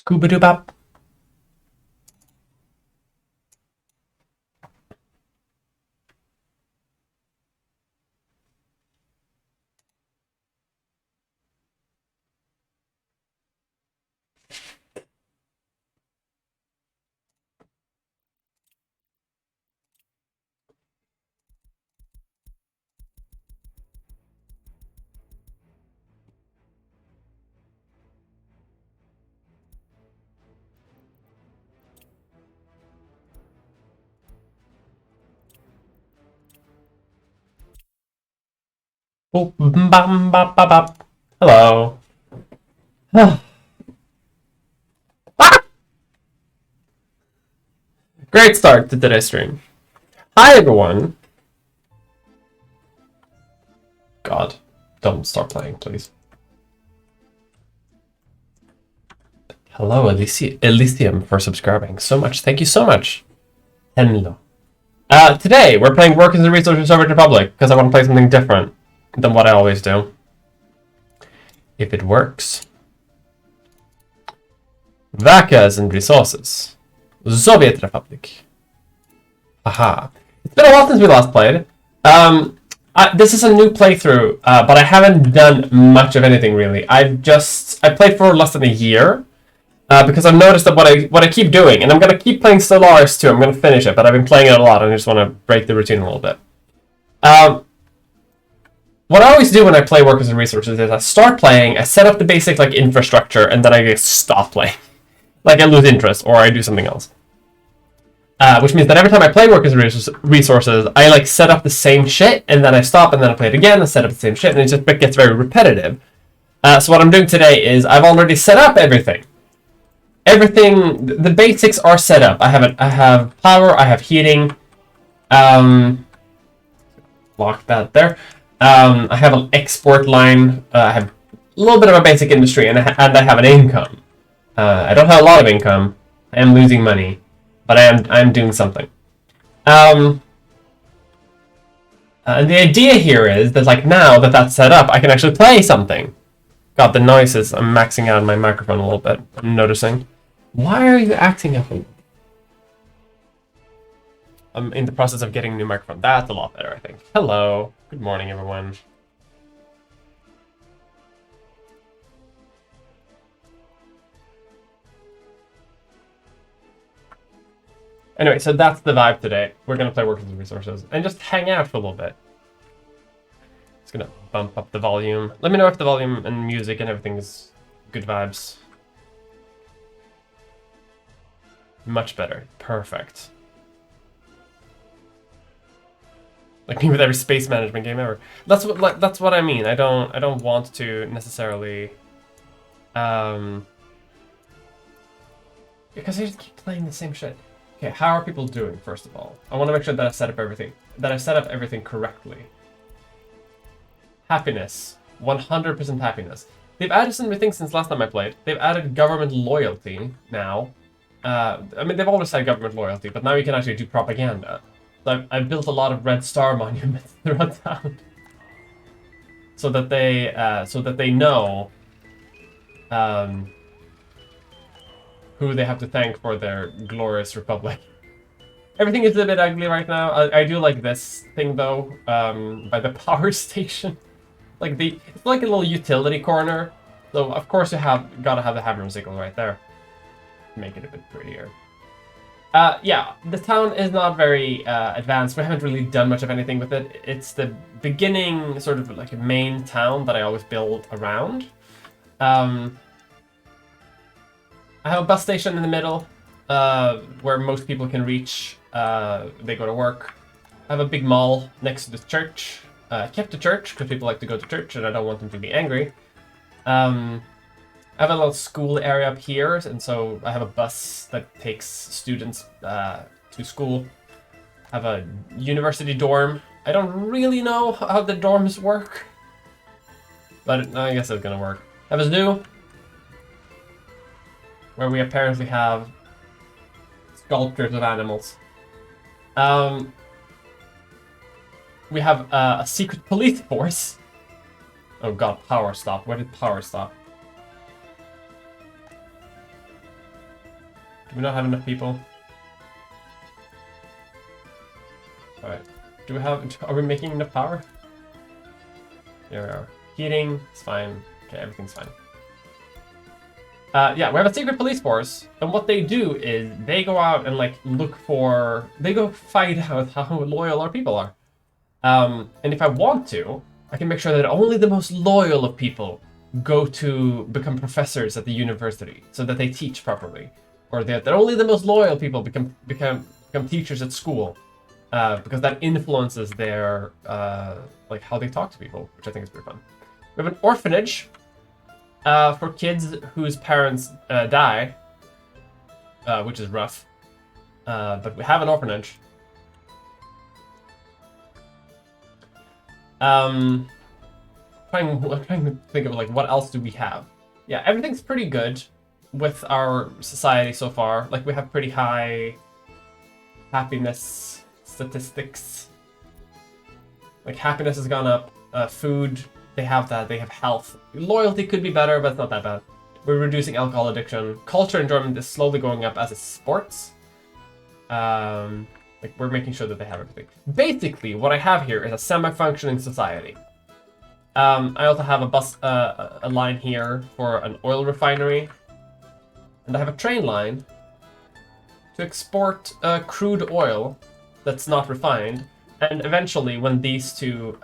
Scooby-Doo-bop. Boop, bam, bop, bop, bop. Hello. Great start to today's stream. Hi, everyone. God, don't start playing, please. Hello, Elysium, for subscribing so much. Thank you so much. Hello. Today, we're playing Workers and Resources Soviet Republic, because I want to play something different than what I always do. If it works. Workers and Resources. Soviet Republic. Haha. It's been a while since we last played. This is a new playthrough, but I haven't done much of anything really. I played for less than a year, because I've noticed that what I keep doing, and I'm gonna keep playing Stellaris too. I'm gonna finish it, but I've been playing it a lot, and I just want to break the routine a little bit. What I always do when I play Workers and Resources is I start playing, I set up the basic like infrastructure, and then I just stop playing. Like I lose interest, or I do something else. Which means that every time I play Workers and Resources, I like set up the same shit, and then I stop, and then I play it again, and set up the same shit, and it just gets very repetitive. So what I'm doing today is I've already set up everything. Everything, the basics are set up. I have power, I have heating. Lock that there. I have an export line. I have a little bit of a basic industry, and I have an income. I don't have a lot of income. I am losing money, but I'm doing something. And the idea here is that like now that that's set up, I can actually play something. God, the noises. I'm maxing out my microphone a little bit. I'm noticing. Why are you acting up? I'm in the process of getting a new microphone. That's a lot better, I think. Hello. Good morning, everyone. Anyway, so that's the vibe today. We're going to play Workers and Resources and just hang out for a little bit. Just going to bump up the volume. Let me know if the volume and music and everything is good vibes. Much better. Perfect. Like me with every space management game ever. That's what I mean. I don't want to necessarily because I just keep playing the same shit. Okay, how are people doing first of all? I want to make sure that I set up everything correctly. Happiness. 100% happiness. They've added some new things since last time I played. They've added government loyalty now. I mean, they've always had government loyalty, but now you can actually do propaganda. So I've built a lot of red star monuments throughout town, so that they know who they have to thank for their glorious republic. Everything is a bit ugly right now. I do like this thing though, by the power station. Like it's like a little utility corner. So of course gotta have the hammer and sickle right there. Make it a bit prettier. Yeah, the town is not very advanced. We haven't really done much of anything with it. It's the beginning, sort of like a main town that I always build around. I have a bus station in the middle, where most people can reach. They go to work. I have a big mall next to the church. I kept the church because people like to go to church, and I don't want them to be angry. I have a little school area up here, and so I have a bus that takes students to school. I have a university dorm. I don't really know how the dorms work, but I guess it's gonna work. I have a zoo, where we apparently have sculptures of animals. We have a secret police force. Oh god, power stop. Where did power stop? Do we not have enough people? Alright. Do we have... Are we making enough power? Here we are. Heating, it's fine. Okay, everything's fine. Yeah, we have a secret police force, and what they do is they go out and, like, look for... They go find out how loyal our people are. And if I want to, I can make sure that only the most loyal of people go to become professors at the university, so that they teach properly. Or that only the most loyal people become teachers at school. Because that influences their, like, how they talk to people, which I think is pretty fun. We have an orphanage for kids whose parents die, which is rough. But we have an orphanage. I'm trying to think of, like, what else do we have? Yeah, everything's pretty good with our society so far. Like, we have pretty high happiness statistics. Like, happiness has gone up. Food, they have that. They have health. Loyalty could be better, but it's not that bad. We're reducing alcohol addiction. Culture enjoyment is slowly going up as is sports. Like, we're making sure that they have everything. Basically, what I have here is a semi-functioning society. I also have a line here for an oil refinery. And I have a train line to export crude oil that's not refined. And eventually, when these two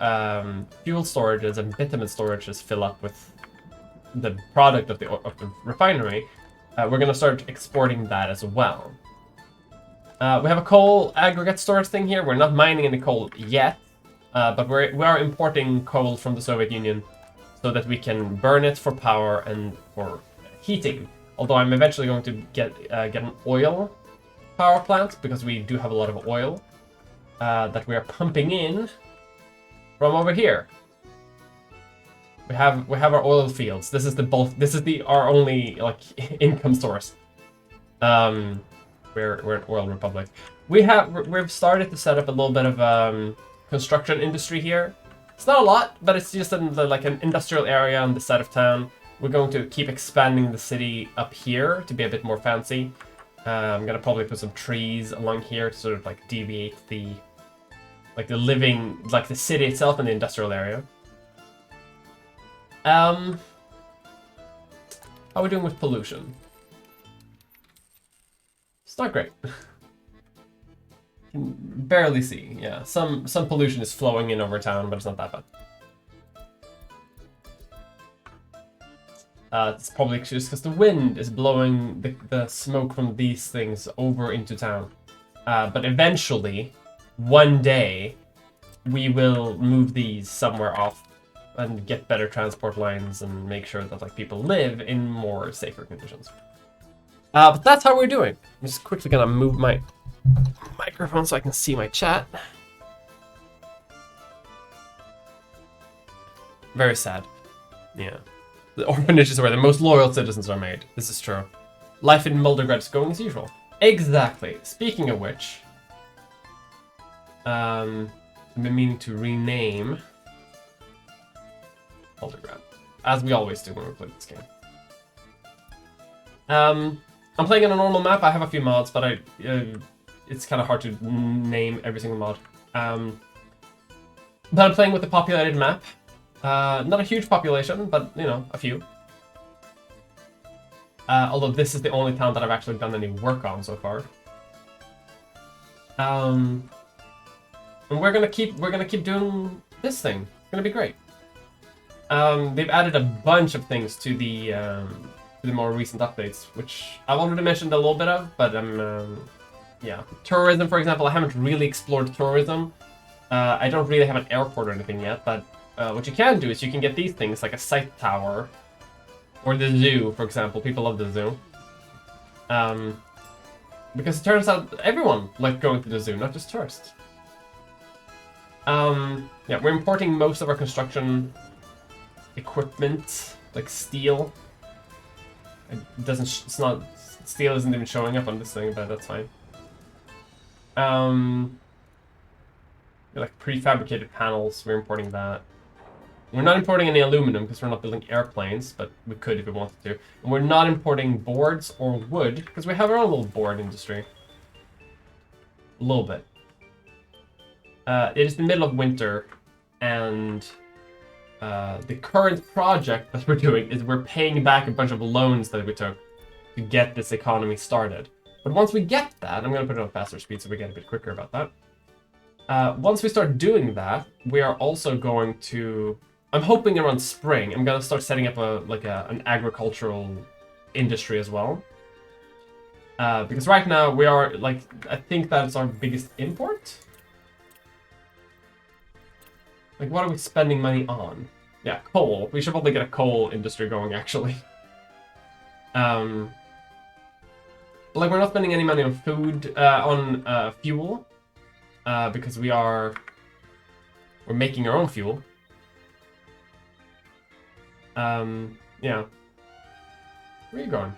fuel storages and bitumen storages fill up with the product of the refinery, we're going to start exporting that as well. We have a coal aggregate storage thing here. We're not mining any coal yet, but we are importing coal from the Soviet Union so that we can burn it for power and for heating. Although I'm eventually going to get an oil power plant, because we do have a lot of oil that we are pumping in from over here. We have our oil fields. This is the bulk. This is our only, like, income source. We're an oil republic. We've started to set up a little bit of construction industry here. It's not a lot, but it's just an industrial area on the side of town. We're going to keep expanding the city up here to be a bit more fancy. I'm gonna probably put some trees along here to sort of, like, deviate the living, like, the city itself and the industrial area. How are we doing with pollution? It's not great. Can barely see. Yeah, some pollution is flowing in over town, but it's not that bad. It's probably just because the wind is blowing the smoke from these things over into town. But eventually, one day, we will move these somewhere off and get better transport lines and make sure that, like, people live in more safer conditions. But that's how we're doing. I'm just quickly gonna move my microphone so I can see my chat. Very sad. Yeah. The orphanage is where the most loyal citizens are made. This is true. Life in Muldergrad is going as usual. Exactly. Speaking of which, I've been meaning to rename Muldergrad, as we always do when we play this game. I'm playing on a normal map. I have a few mods, but it's kind of hard to name every single mod. But I'm playing with a populated map. Not a huge population, but, you know, a few. Although this is the only town that I've actually done any work on so far. And we're gonna keep doing this thing. It's gonna be great. They've added a bunch of things to the more recent updates, which I've already mentioned a little bit of, but yeah. Tourism, for example, I haven't really explored tourism. I don't really have an airport or anything yet, but what you can do is you can get these things, like a sight tower, or the zoo, for example. People love the zoo. Because it turns out everyone likes going to the zoo, not just tourists. Yeah, we're importing most of our construction equipment, like steel. Steel isn't even showing up on this thing, but that's fine. Like prefabricated panels, we're importing that. We're not importing any aluminum because we're not building airplanes, but we could if we wanted to. And we're not importing boards or wood because we have our own little board industry. A little bit. It is the middle of winter, and the current project that we're doing is we're paying back a bunch of loans that we took to get this economy started. But once we get that, I'm going to put it on faster speed so we get a bit quicker about that. Once we start doing that, we are also going to... I'm hoping around spring, I'm going to start setting up an agricultural industry as well. Because right now we are, I think that's our biggest import. Like, what are we spending money on? Yeah, coal. We should probably get a coal industry going, actually. But, like, we're not spending any money on food, fuel. Because we're making our own fuel. Yeah. Where are you going?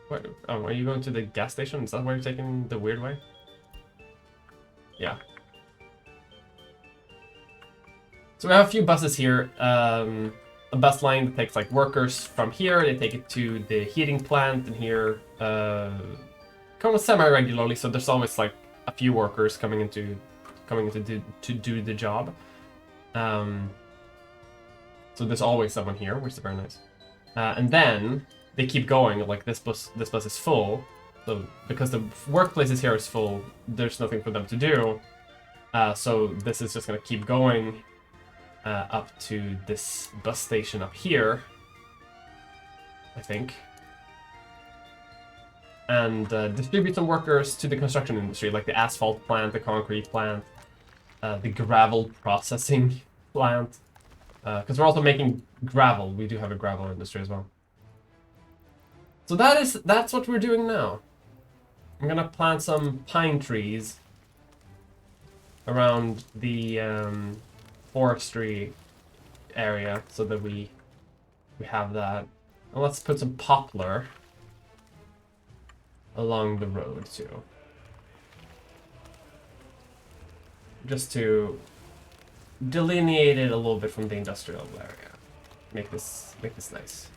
What? Oh, are you going to the gas station? Is that why you're taking the weird way? Yeah. So we have a few buses here. A bus line that takes like workers from here. They take it to the heating plant, and here come semi-regularly. So there's always like a few workers coming in to do the job. So there's always someone here, which is very nice. And then they keep going. Like this bus is full. So because the workplaces here is full, there's nothing for them to do. So this is just gonna keep going up to this bus station up here, I think, and distribute some workers to the construction industry, like the asphalt plant, the concrete plant, the gravel processing plant, because we're also making gravel. We do have a gravel industry as well. So that's what we're doing now. I'm gonna plant some pine trees around the forestry area so that we have that. And let's put some poplar along the road too. Just to delineate it a little bit from the industrial area. Make this nice.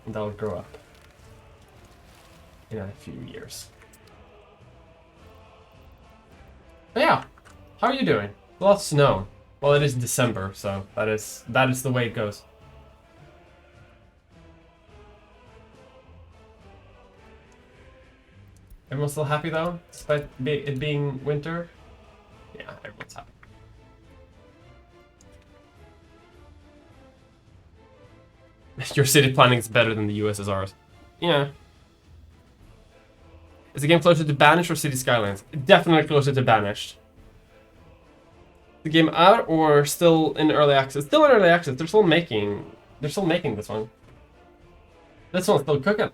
And that'll grow up in a few years. But yeah, how are you doing? A lot of snow. Well, it is December, so that is the way it goes. Everyone's still happy though, despite it being winter? Yeah, everyone's happy. Your city planning is better than the USSR's. Yeah. Is the game closer to Banished or City Skylines? Definitely closer to Banished. The game out or still in early access? Still in early access. They're still making this one. This one's still cooking.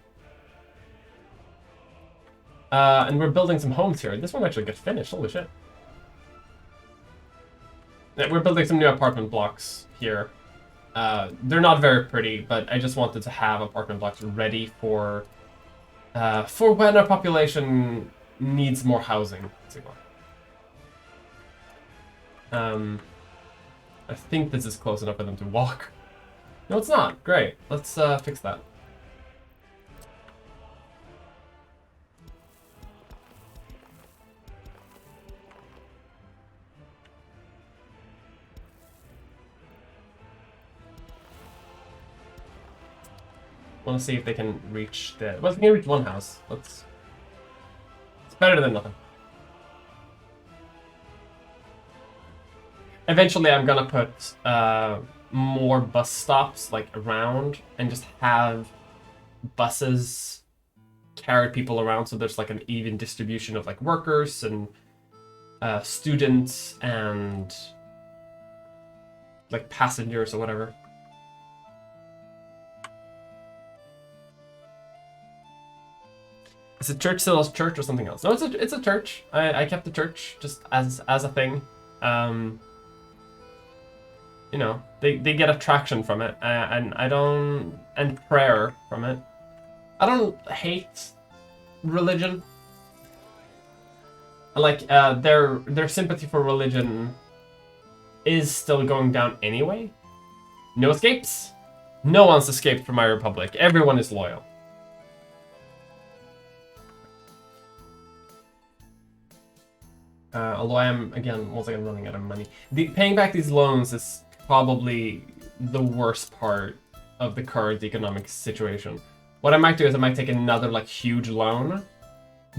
And we're building some homes here. This one actually gets finished. Holy shit. Yeah, we're building some new apartment blocks here. They're not very pretty, but I just wanted to have apartment blocks ready for when our population needs more housing. I think this is close enough for them to walk. No, it's not. Great. Let's fix that. I want to see if they can reach the... Well, they can reach one house. It's better than nothing. Eventually, I'm gonna put more bus stops like around and just have buses carry people around, so there's like an even distribution of like workers and students and like passengers or whatever. Is it church still a church or something else? No, it's a church. I kept the church just as a thing. You know, they get attraction from it, and prayer from it. I don't hate religion. like their sympathy for religion is still going down anyway. No escapes. No one's escaped from my republic. Everyone is loyal. Although I am, again, once again running out of money. Paying back these loans is probably the worst part of the current economic situation. What I might do is I might take another like huge loan,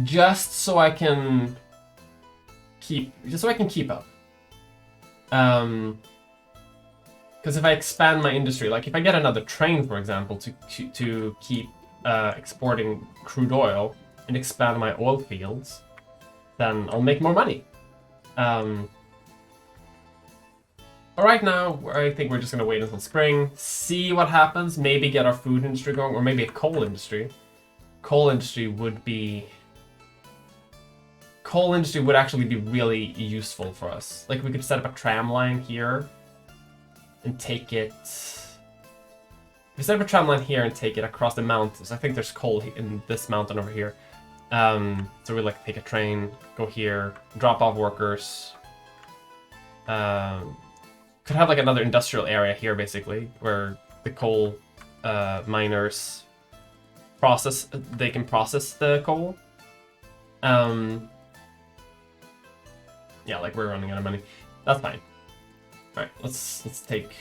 just so I can keep up. Because if I expand my industry, like if I get another train, for example, to keep exporting crude oil and expand my oil fields, then I'll make more money. But right now, I think we're just gonna wait until spring, see what happens, maybe get our food industry going, or maybe a coal industry. Coal industry would actually be really useful for us. Like we could set up a tram line here and take it. If we set up a tram line here and take it across the mountains, I think there's coal in this mountain over here. So we like take a train, go here, drop off workers. Could have like another industrial area here, basically, where the coal miners they can process the coal. Yeah, like we're running out of money. That's fine. All right, let's take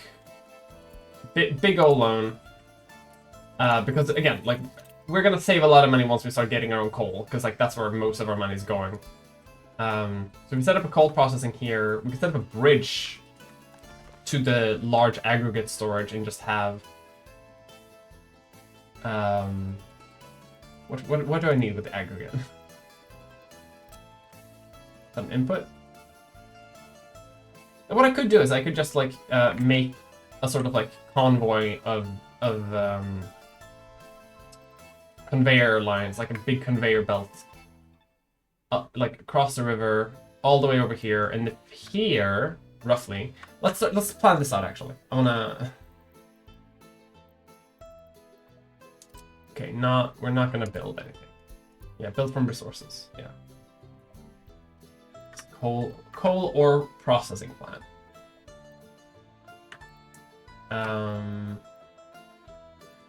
big old loan. Because again, like we're gonna save a lot of money once we start getting our own coal, because like that's where most of our money is going. So we set up a coal processing here. We can set up a bridge to the large aggregate storage and just have what do I need with the aggregate? Some input. And what I could do is I could just like make a sort of like convoy of conveyor lines, like a big conveyor belt, like across the river, all the way over here, and here, roughly. Let's plan this out. Actually, I wanna. Okay, we're not gonna build anything. Yeah, build from resources. Yeah. Coal ore processing plant.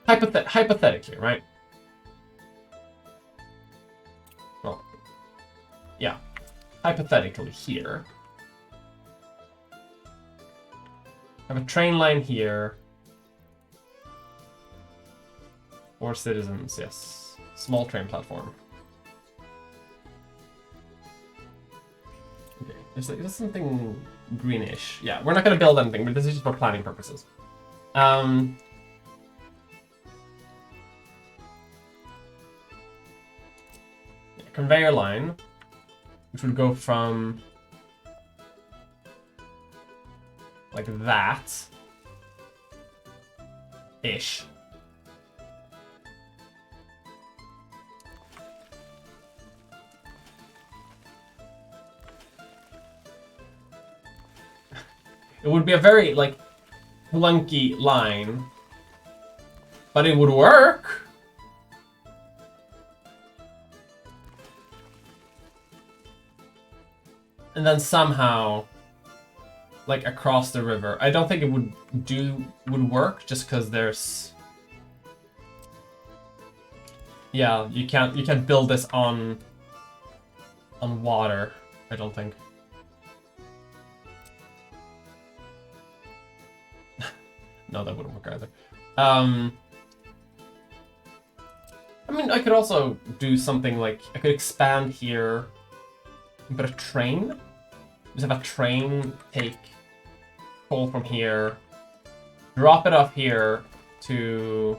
Hypothetically, right? Well, yeah. Hypothetically, here. Have a train line here. For citizens, yes. Small train platform. Okay, there's something greenish. Yeah, we're not gonna build anything, but this is just for planning purposes. Conveyor line, which would go from like that ish. It would be a very like clunky line, but it would work. And then somehow, like across the river, I don't think it would work just because there's. Yeah, you can't build this on water. I don't think. No, that wouldn't work either. I mean, I could also do something like I could expand here. But a train? Just have a train take coal from here, drop it off here to...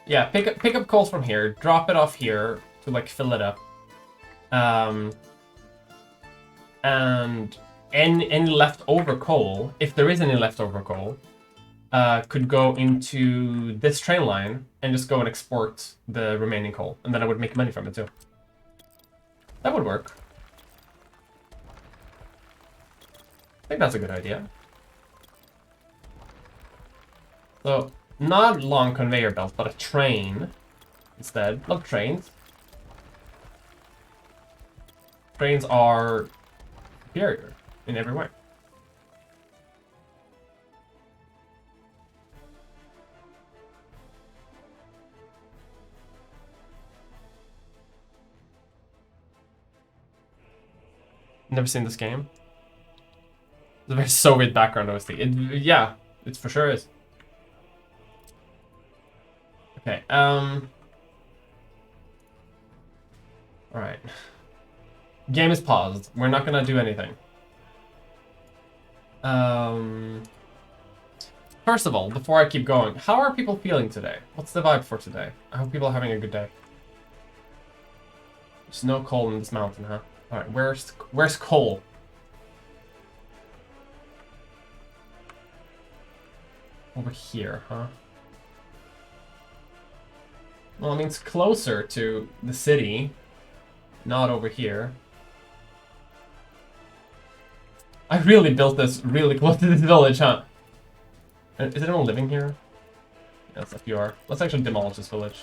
Yeah, pick up coal from here, drop it off here to like fill it up. And any leftover coal, if there is any leftover coal, could go into this train line and just go and export the remaining coal. And then I would make money from it too. That would work. I think that's a good idea. So, not long conveyor belt, but a train instead. Love trains. Trains are superior in every way. Never seen this game. It's a very Soviet background, OST. Yeah, it for sure is. Okay, Alright. Game is paused. We're not gonna do anything. First of all, before I keep going, how are people feeling today? What's the vibe for today? I hope people are having a good day. There's no coal in this mountain, huh? Alright, where's coal? Over here, huh? Well, it means closer to the city, not over here. I really built this really close to this village, huh? Is anyone living here? Yes, if you are. Let's actually demolish this village.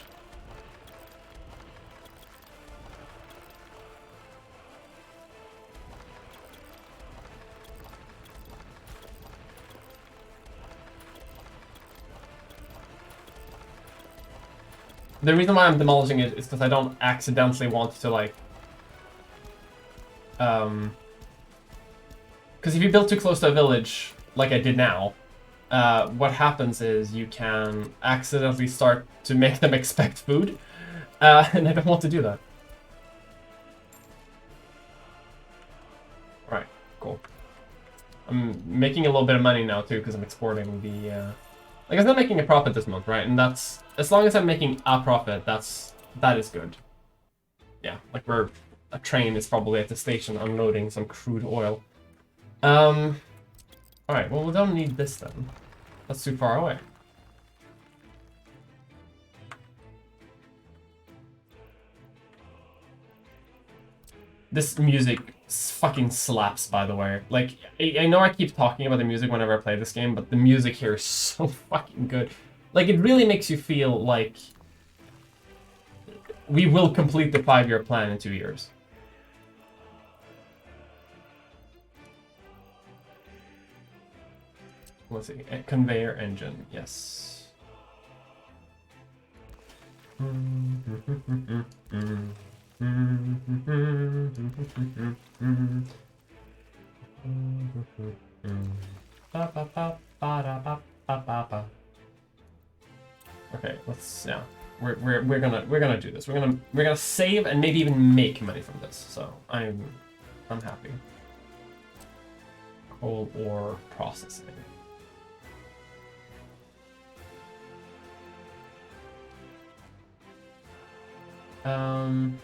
The reason why I'm demolishing it is because I don't accidentally want to, like... Because if you build too close to a village, like I did now, what happens is you can accidentally start to make them expect food, and I don't want to do that. Alright, cool. I'm making a little bit of money now too, because I'm exporting the... Like, I'm not making a profit this month, right? And that's... As long as I'm making a profit, that is good. Yeah, like a train is probably at the station unloading some crude oil. Alright, well, we don't need this then. That's too far away. This music fucking slaps, by the way. Like, I know I keep talking about the music whenever I play this game, but the music here is so fucking good. Like, it really makes you feel like we will complete the 5-year plan in 2 years. Let's see, a conveyor engine, yes. Okay, let's we're gonna do this. We're gonna save and maybe even make money from this. So I'm happy. Coal ore processing. I'm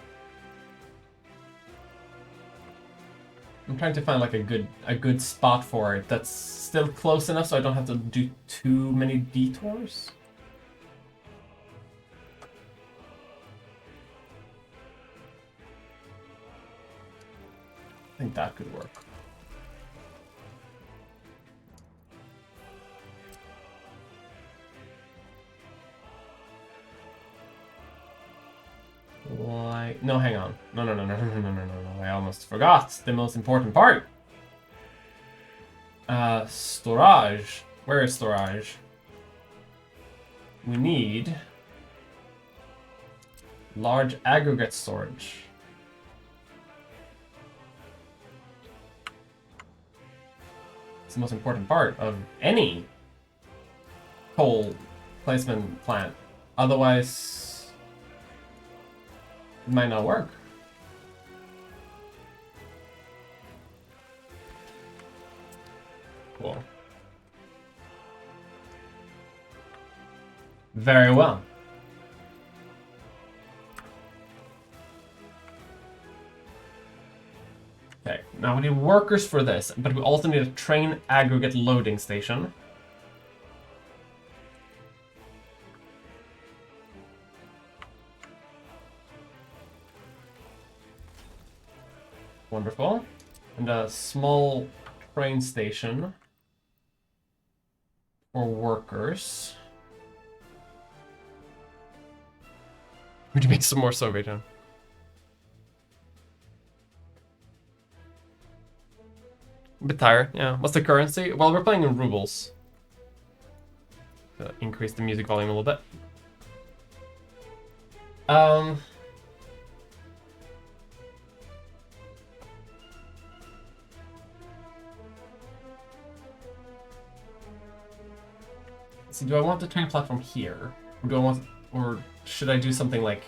trying to find like a good spot for it that's still close enough so I don't have to do too many detours. I think that could work. Like, no, hang on. No. I almost forgot the most important part. Storage. Where is storage? We need large aggregate storage. It's the most important part of any coal placement plant. Otherwise, it might not work. Cool. Very well. Okay, now we need workers for this, but we also need a train aggregate loading station. Wonderful. And a small train station for workers. We need to make some more Soviet. A bit tired, yeah. What's the currency? Well, we're playing in rubles. Increase the music volume a little bit. See, do I want the train platform here? Or do I want, or should I do something like...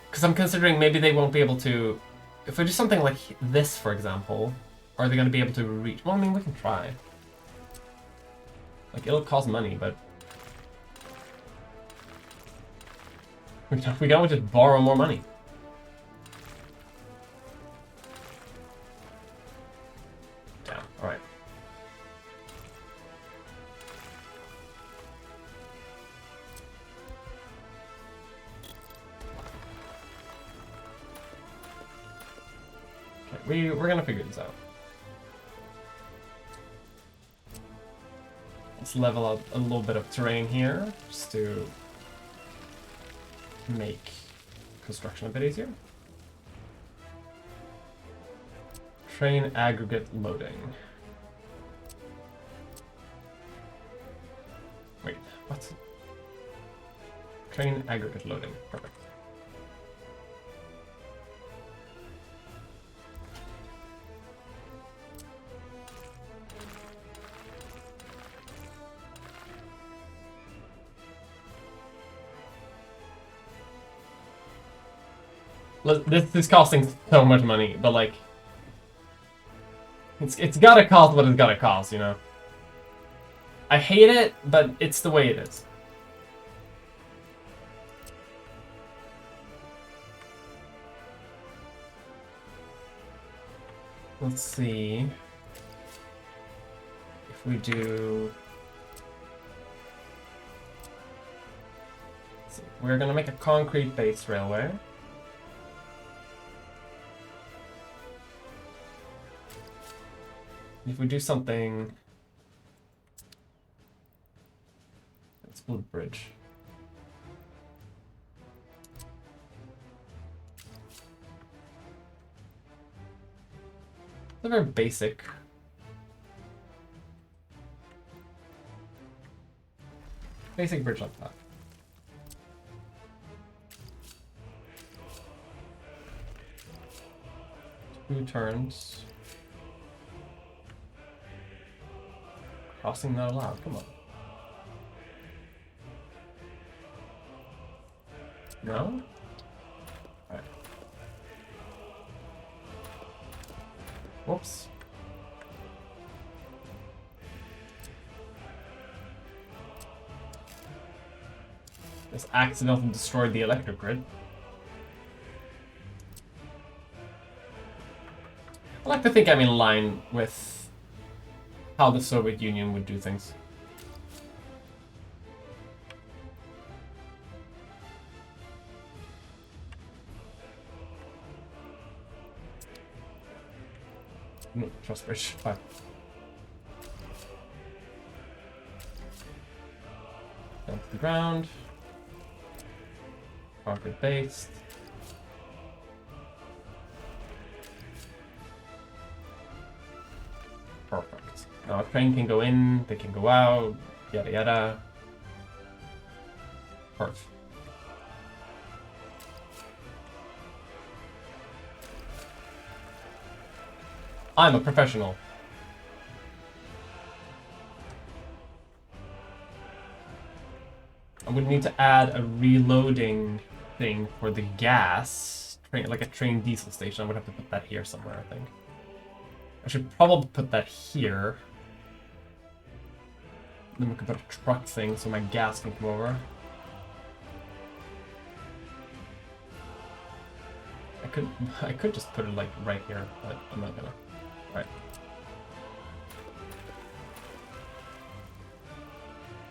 Because I'm considering maybe they won't be able to... If I do something like this, for example, are they going to be able to reach... Well, I mean, we can try. Like, it'll cost money, but... We can always just borrow more money. Damn, alright. Okay, we're gonna figure this out. Let's level out a little bit of terrain here, just to make construction a bit easier. Train aggregate loading. Wait, what? Train aggregate loading. Perfect. This is costing so much money, but like, it's gotta cost what it's gotta cost, you know? I hate it, but it's the way it is. Let's see if we do... Let's see. We're gonna make a concrete base railway. If we do something... Let's build a bridge. It's a very basic. Basic bridge like that. Two turns. Crossing not allowed, come on. No? Alright. Whoops. Just accidentally destroyed the electric grid. I like to think I'm in line with how the Soviet Union would do things. No, trust bridge. Fine. Down to the ground. Concrete based. Perfect. Now a train can go in, they can go out, yada yada. Perfect. I'm a professional. I would need to add a reloading thing for the gas, like a train diesel station. I would have to put that here somewhere, I think. I should probably put that here. Then we could put a truck thing so my gas can come over. I could just put it like right here, but I'm not gonna. Right.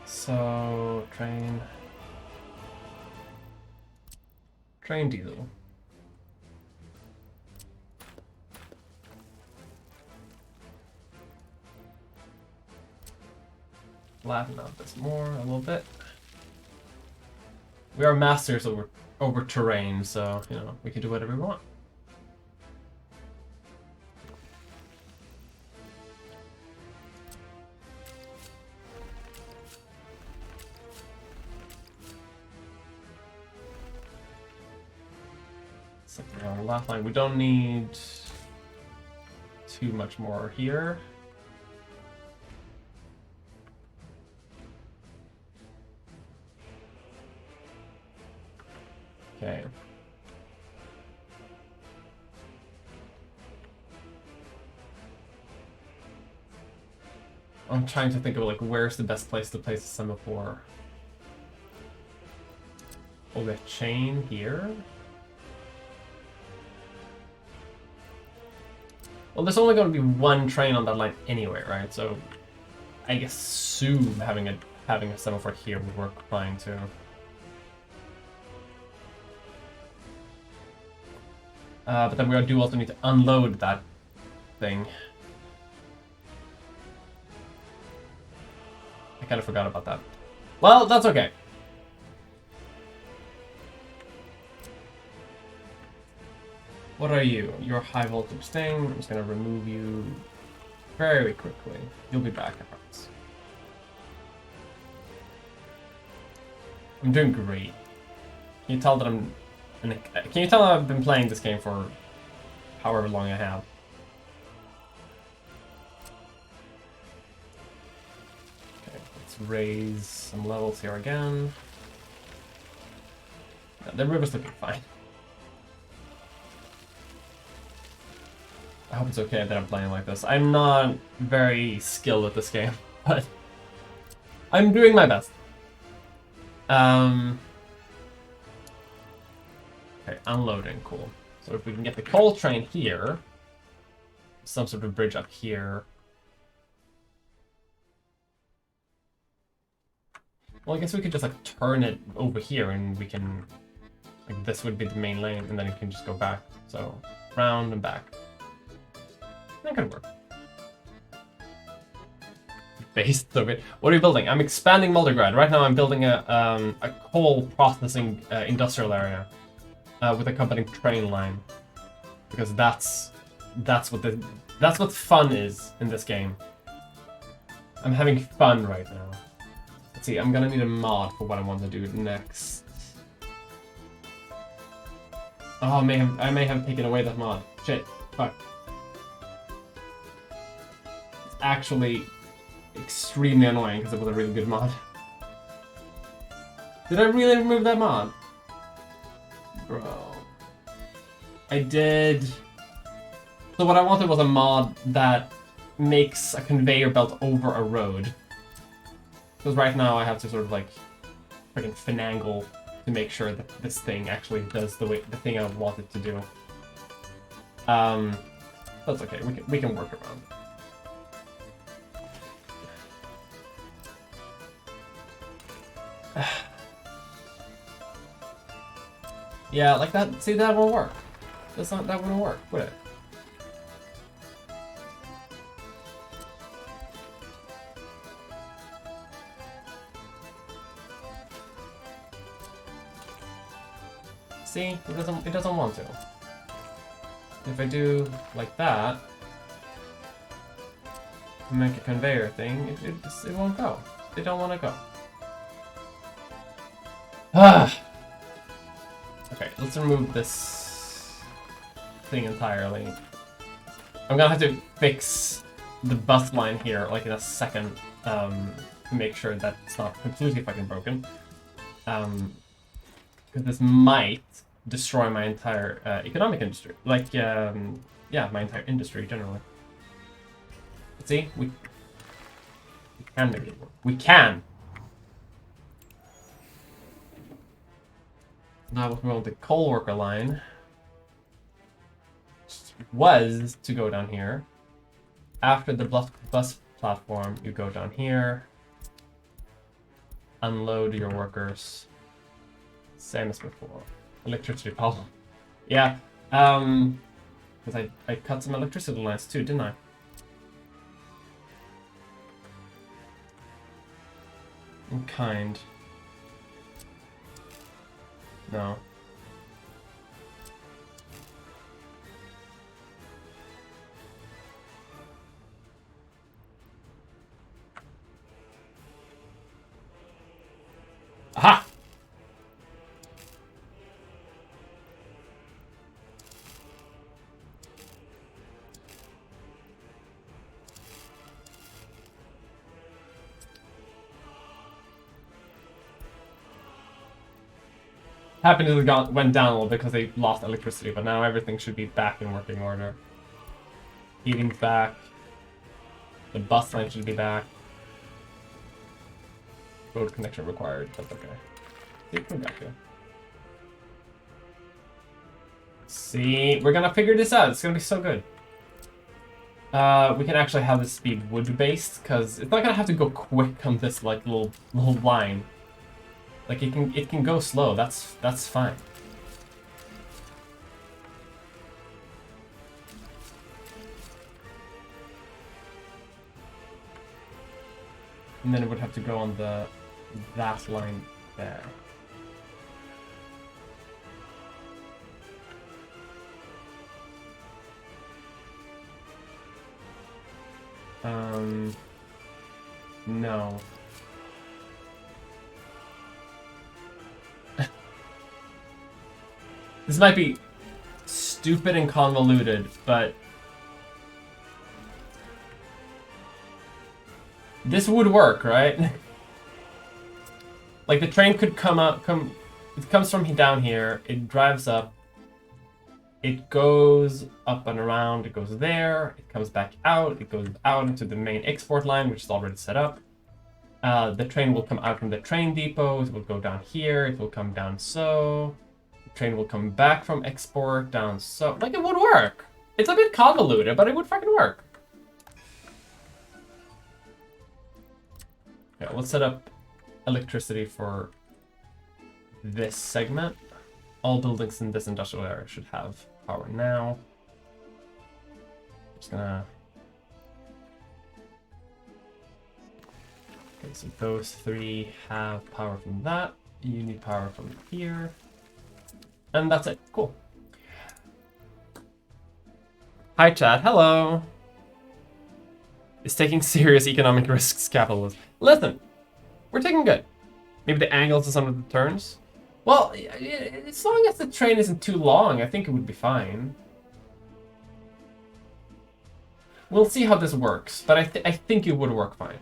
So train diesel. Flatten out this more a little bit. We are masters over terrain, so you know we can do whatever we want. Second on the last line. We don't need too much more here. Okay. I'm trying to think of like where's the best place to place a semaphore. Oh, the chain here. Well, there's only going to be one train on that line anyway, right? So I assume having a semaphore here would work fine too. But then we do also need to unload that thing. I kind of forgot about that. Well, that's okay. What are you? You're a high voltage thing. I'm just gonna remove you very quickly. You'll be back, I promise. I'm doing great. Can you tell that can you tell that I've been playing this game for however long I have? Okay, let's raise some levels here again. Yeah, the river's looking fine. I hope it's okay that I'm playing like this. I'm not very skilled at this game, but I'm doing my best. Okay, unloading, cool. So if we can get the coal train here, some sort of bridge up here. Well, I guess we could just like turn it over here and we can, like this would be the main lane and then it can just go back. So round and back. That could work. Based so good. What are you building? I'm expanding Muldergrad. Right now I'm building a coal processing industrial area with accompanying train line. Because that's what fun is in this game. I'm having fun right now. Let's see, I'm gonna need a mod for what I want to do next. Oh, I may have taken away that mod. Shit. Fuck. It's actually extremely annoying because it was a really good mod. Did I really remove that mod? Bro. I did. So what I wanted was a mod that makes a conveyor belt over a road. Because right now I have to sort of like freaking finagle to make sure that this thing actually does the thing I want it to do. That's okay. We can work around. Yeah, like that. See, that won't work. That wouldn't work, would it? See, it doesn't want to. If I do like that, make a conveyor thing, it won't go. They don't want to go. Ah. Okay, let's remove this thing entirely. I'm gonna have to fix the bus line here, like in a second, to make sure that it's not completely fucking broken. Because this might destroy my entire economic industry. Like, yeah, my entire industry generally. But see, we can make it work. We can! Now we're on the coal worker line. Was to go down here. After the bus platform, you go down here. Unload your workers. Same as before. Electricity problem. Yeah, because I cut some electricity lines too, didn't I? In kind. No. Aha! Happiness went down a little because they lost electricity, but now everything should be back in working order. Heating's back. The bus line should be back. Road connection required. That's okay. See, come back here. See, we're gonna figure this out. It's gonna be so good. We can actually have this be wood-based, because it's not gonna have to go quick on this like little line. Like it can go slow. That's fine. And then it would have to go on that line there. No. This might be stupid and convoluted, but this would work, right? Like the train could it comes from down here, it drives up, it goes up and around, it goes there, it comes back out, it goes out into the main export line, which is already set up. The train will come out from the train depot, it will go down here, it will come down so. The train will come back from export down so. Like, it would work. It's a bit convoluted, but it would fucking work. Okay, let's set up electricity for this segment. All buildings in this industrial area should have power now. Just gonna... Okay, so those three have power from that. You need power from here. And that's it. Cool. Hi, chat. Hello. Is taking serious economic risks capitalism? Listen, we're taking good. Maybe the angles of some of the turns. Well, as long as the train isn't too long, I think it would be fine. We'll see how this works, but I think it would work fine.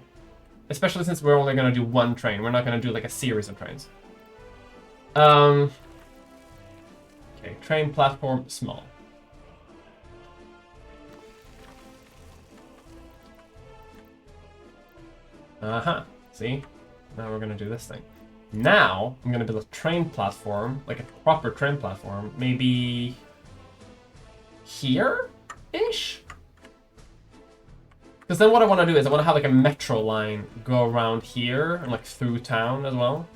Especially since we're only going to do one train. We're not going to do like a series of trains. Okay, train platform, small. See? Now we're going to do this thing. Now, I'm going to build a train platform, like a proper train platform, maybe here-ish? Because then what I want to do is I want to have like a metro line go around here and like through town as well.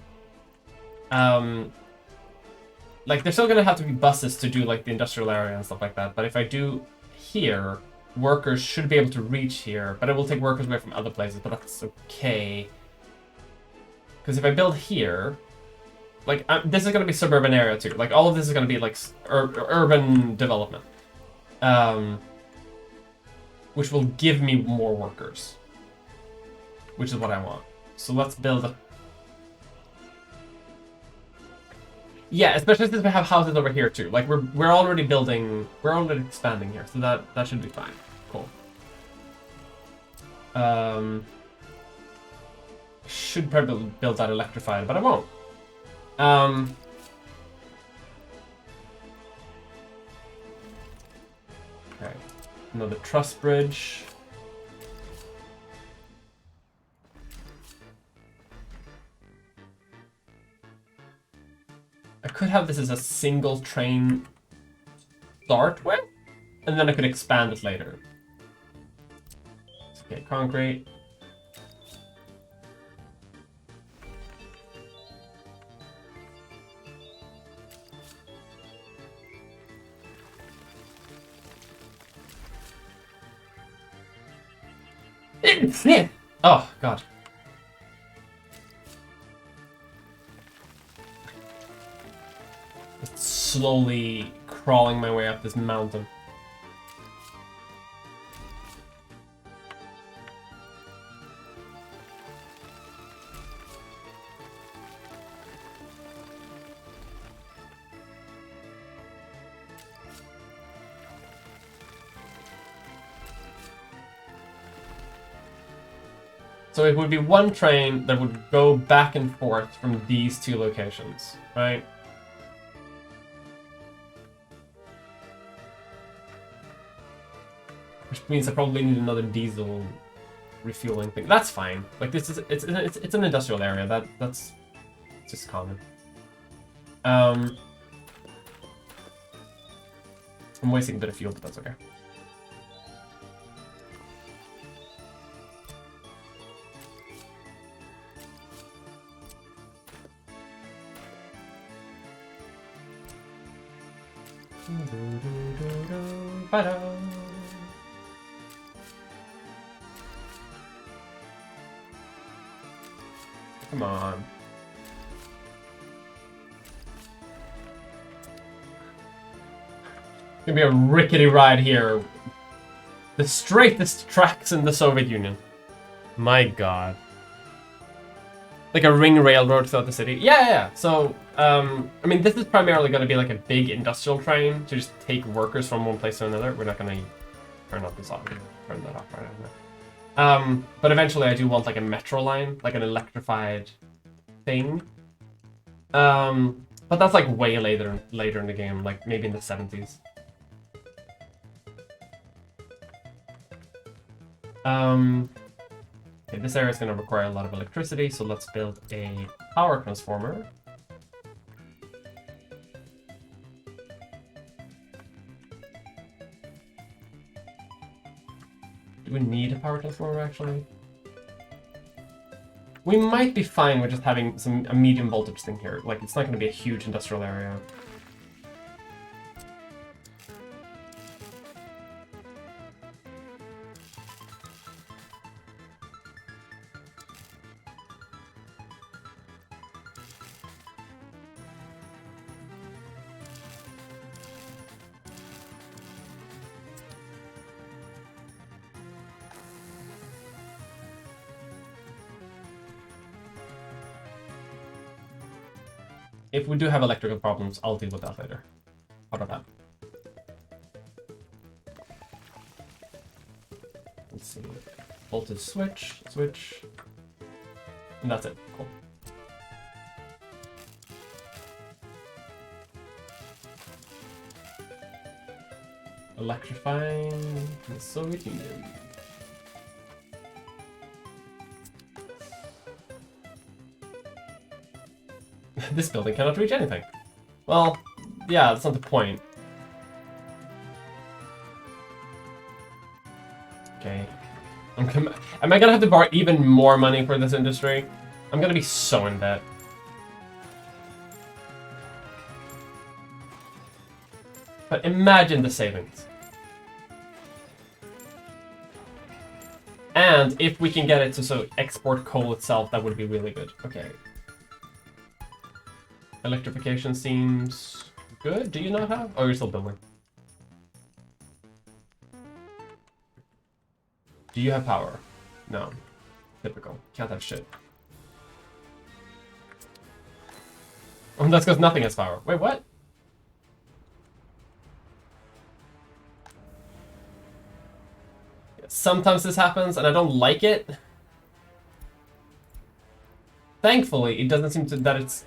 Like there's still going to have to be buses to do like the industrial area and stuff like that, but if I do here, workers should be able to reach here, but it will take workers away from other places, but that's okay. Because if I build here, like this is going to be suburban area too. Like all of this is going to be like urban development, which will give me more workers, which is what I want. So let's build a... Yeah, especially since we have houses over here too. Like we're already building, we're already expanding here, so that should be fine. Cool. Should probably build that electrified, but I won't. Okay, another truss bridge. I could have this as a single train start with, and then I could expand it later. Okay, concrete. Oh, God. Just slowly crawling my way up this mountain. So it would be one train that would go back and forth from these two locations, right? Which means I probably need another diesel refueling thing. That's fine. Like this is it's an industrial area. That's just common. I'm wasting a bit of fuel, but that's okay. Come on. It's gonna be a rickety ride here. The straightest tracks in the Soviet Union. My god. Like a ring railroad throughout the city. Yeah. So, I mean, this is primarily going to be like a big industrial train to just take workers from one place to another. We're not going to turn this off. Turn that off right now. But eventually I do want like a metro line, like an electrified thing. But that's like way later in the game, like maybe in the 70s. Okay, this area is going to require a lot of electricity, so let's build a power transformer. Do we need a power transformer, actually? We might be fine with just having a medium voltage thing here. Like, it's not going to be a huge industrial area. If we do have electrical problems, I'll deal with that later. How about that? Let's see. Voltage switch. And that's it. Cool. Electrifying the Soviet Union. This building cannot reach anything. Well, yeah, that's not the point. Okay. Am I gonna have to borrow even more money for this industry? I'm gonna be so in debt. But imagine the savings. And if we can get it to export coal itself, that would be really good. Okay. Electrification seems good. Do you not have? Oh, you're still building. Do you have power? No. Typical. Can't have shit. Oh, that's because nothing has power. Wait, what? Sometimes this happens, and I don't like it. Thankfully, it doesn't seem that it's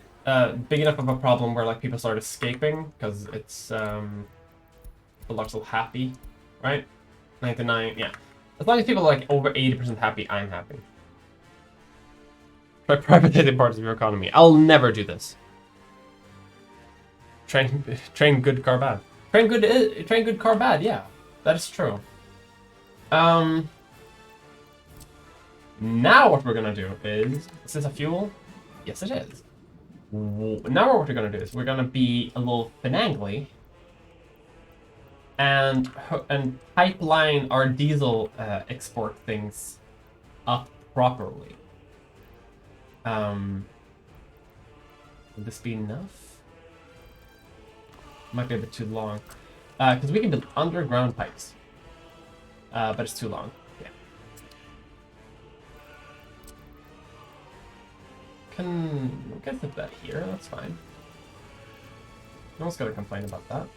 big enough of a problem where like people start escaping, because it's people are still happy, right? 99, yeah. As long as people are like over 80% happy, I'm happy. By privatizing parts of your economy. I'll never do this. Train good, car bad. Train good, car bad, yeah. That is true. Now what we're gonna do is this a fuel? Yes, it is. Now what we're gonna do is we're gonna be a little finagly and pipeline our diesel export things up properly. Would this be enough? Might be a bit too long. Because we can build underground pipes. But it's too long. Yeah. We can fit that here, that's fine. No one's gonna complain about that.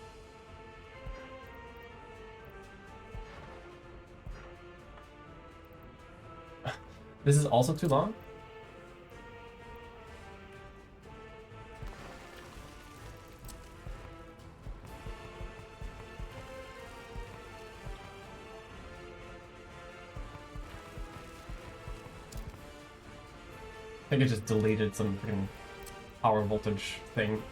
This is also too long? think it just deleted some freaking power voltage thing.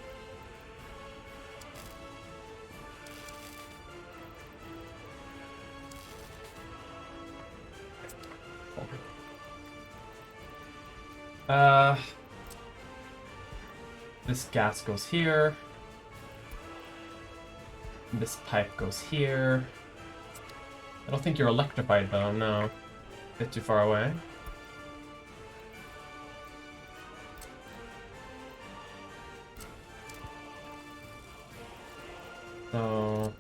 This gas goes here. This pipe goes here. I don't think you're electrified though, no. A bit too far away. So...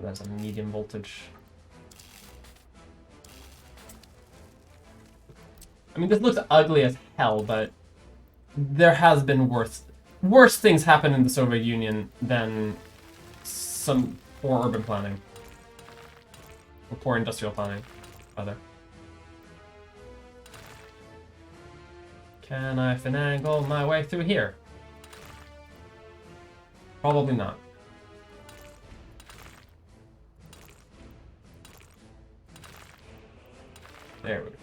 that's a medium voltage. I mean, this looks ugly as hell, but there has been worse things happen in the Soviet Union than some poor urban planning. Or poor industrial planning, rather. Can I finagle my way through here? Probably not. There we go.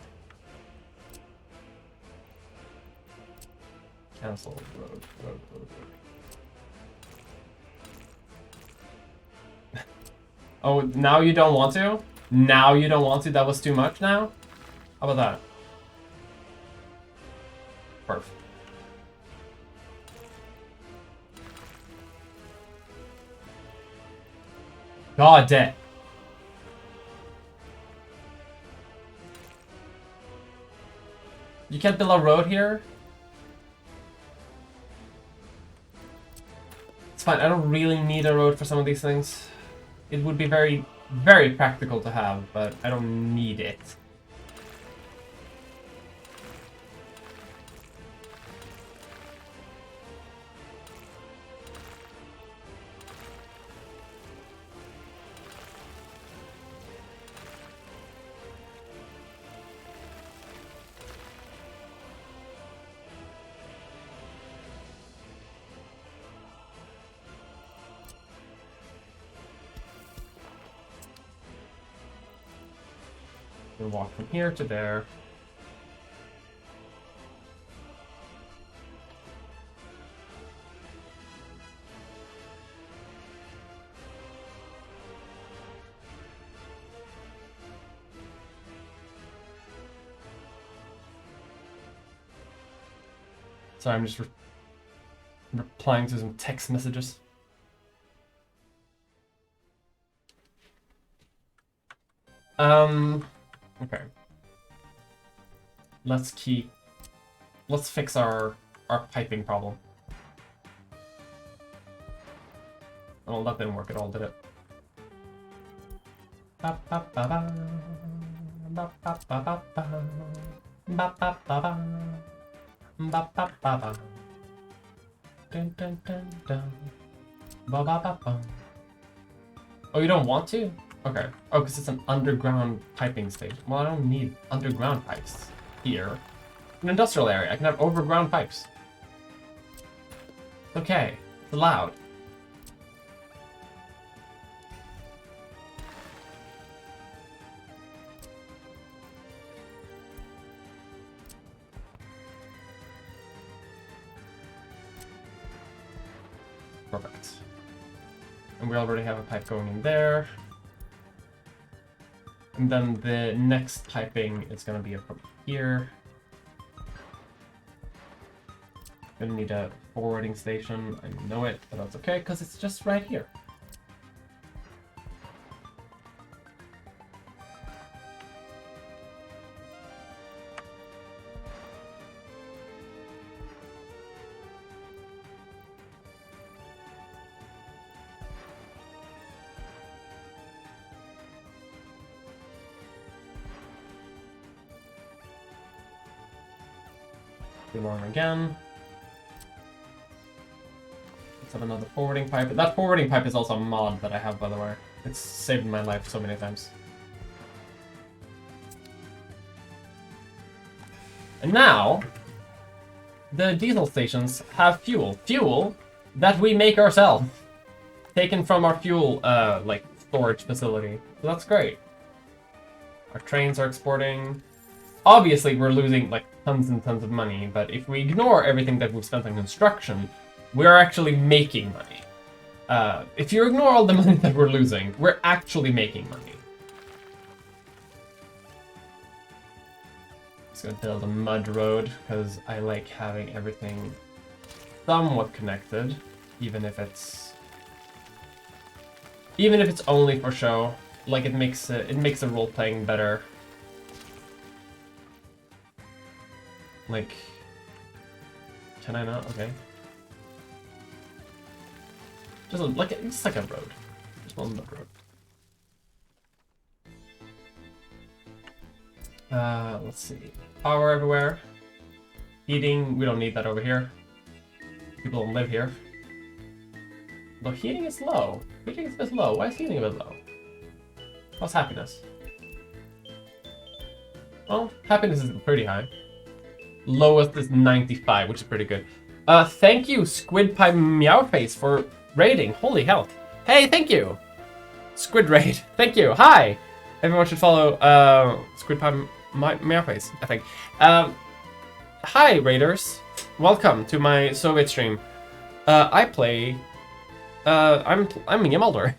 Cancel road. Oh, now you don't want to? Now you don't want to? That was too much now? How about that? Perfect. God damn. You can't build a road here? It's fine, I don't really need a road for some of these things. It would be very, very practical to have, but I don't need it. We'll walk from here to there. Sorry, I'm just replying to some text messages. Okay. Let's fix our piping problem. Oh, that didn't work at all, did it? Ba ba ba ba. Ba ba ba ba ba. Ba ba ba ba. Ba ba ba ba. Dun dun dun dun. Ba ba ba ba. Oh, you don't want to? Okay. Oh, because it's an underground piping station. Well, I don't need underground pipes here. An industrial area, I can have overground pipes. It's okay. It's allowed. Perfect. And we already have a pipe going in there. And then the next piping is going to be from here. Gonna need a forwarding station. I know it, but that's okay because it's just right here. Too long again. Let's have another forwarding pipe. That forwarding pipe is also a mod that I have, by the way. It's saved my life so many times. And now, the diesel stations have fuel. Fuel that we make ourselves, taken from our fuel like storage facility. So that's great. Our trains are exporting. Obviously, we're losing like tons and tons of money, but if we ignore everything that we've spent on construction, we're actually making money. If you ignore all the money that we're losing, we're actually making money. Just gonna build a mud road because I like having everything somewhat connected, even if it's only for show. Like it makes the role playing better. Like, can I not? Okay. Just like a road. Just one mud road. Let's see. Power everywhere. Heating, we don't need that over here. People don't live here. Though heating is low. Heating is a bit low. Why is heating a bit low? How's happiness? Well, happiness is pretty high. Lowest is 95, which is pretty good. Thank you, Squid Pie Meowface, for raiding. Holy hell. Hey, thank you! Squid Raid. Thank you. Hi! Everyone should follow Squid Pie Meowface, I think. Hi, raiders. Welcome to my Soviet stream. I play... I'm Mia Mulder.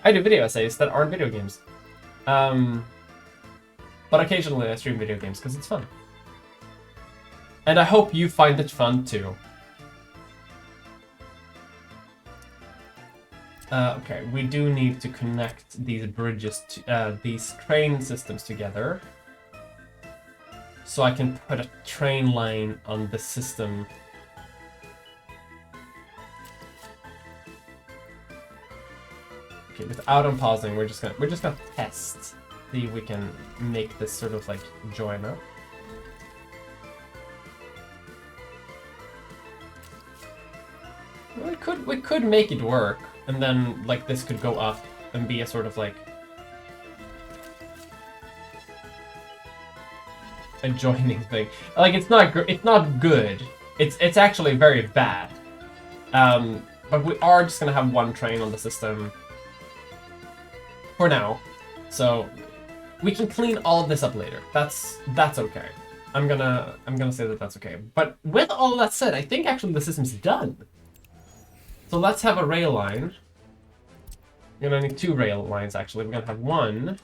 I do video essays that aren't video games. But occasionally I stream video games because it's fun. And I hope you find it fun too. Okay, we do need to connect these bridges, to, these train systems together. So I can put a train line on the system. Okay, without unpausing, we're just gonna test. See if we can make this sort of like join up. We could make it work, and then like this could go up and be a sort of like a joining thing. Like it's not good. It's actually very bad. But we are just gonna have one train on the system for now, so we can clean all of this up later. That's okay. I'm gonna say that that's okay. But with all that said, I think actually the system's done. So let's have a rail line. We're gonna need 2 rail lines actually. We're gonna have one.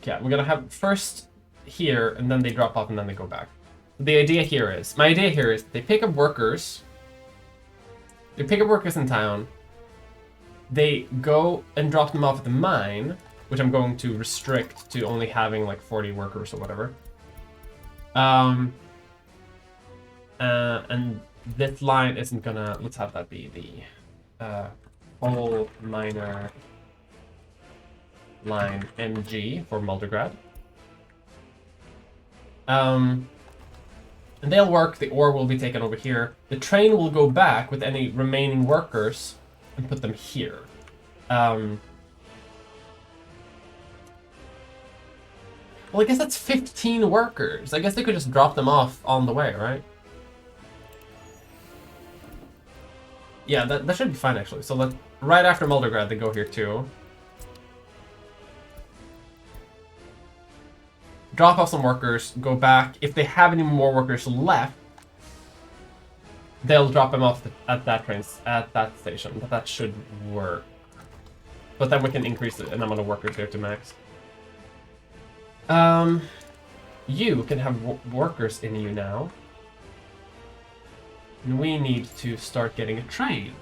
Yeah, we're gonna have first here, and then they drop off, and then they go back. My idea here is they pick up workers. They pick up workers in town. They go and drop them off at the mine, which I'm going to restrict to only having like 40 workers or whatever. And this line isn't gonna. Let's have that be the coal miner line MG for Muldergrad. And they'll work. The ore will be taken over here. The train will go back with any remaining workers and put them here. Well, I guess that's 15 workers. I guess they could just drop them off on the way, right? Yeah, that should be fine, actually. So right after Muldergrad, they go here, too. Drop off some workers, go back. If they have any more workers left, they'll drop them off at that station. But that should work. But then we can increase the number of workers here to max. You can have workers in you now. And we need to start getting a train.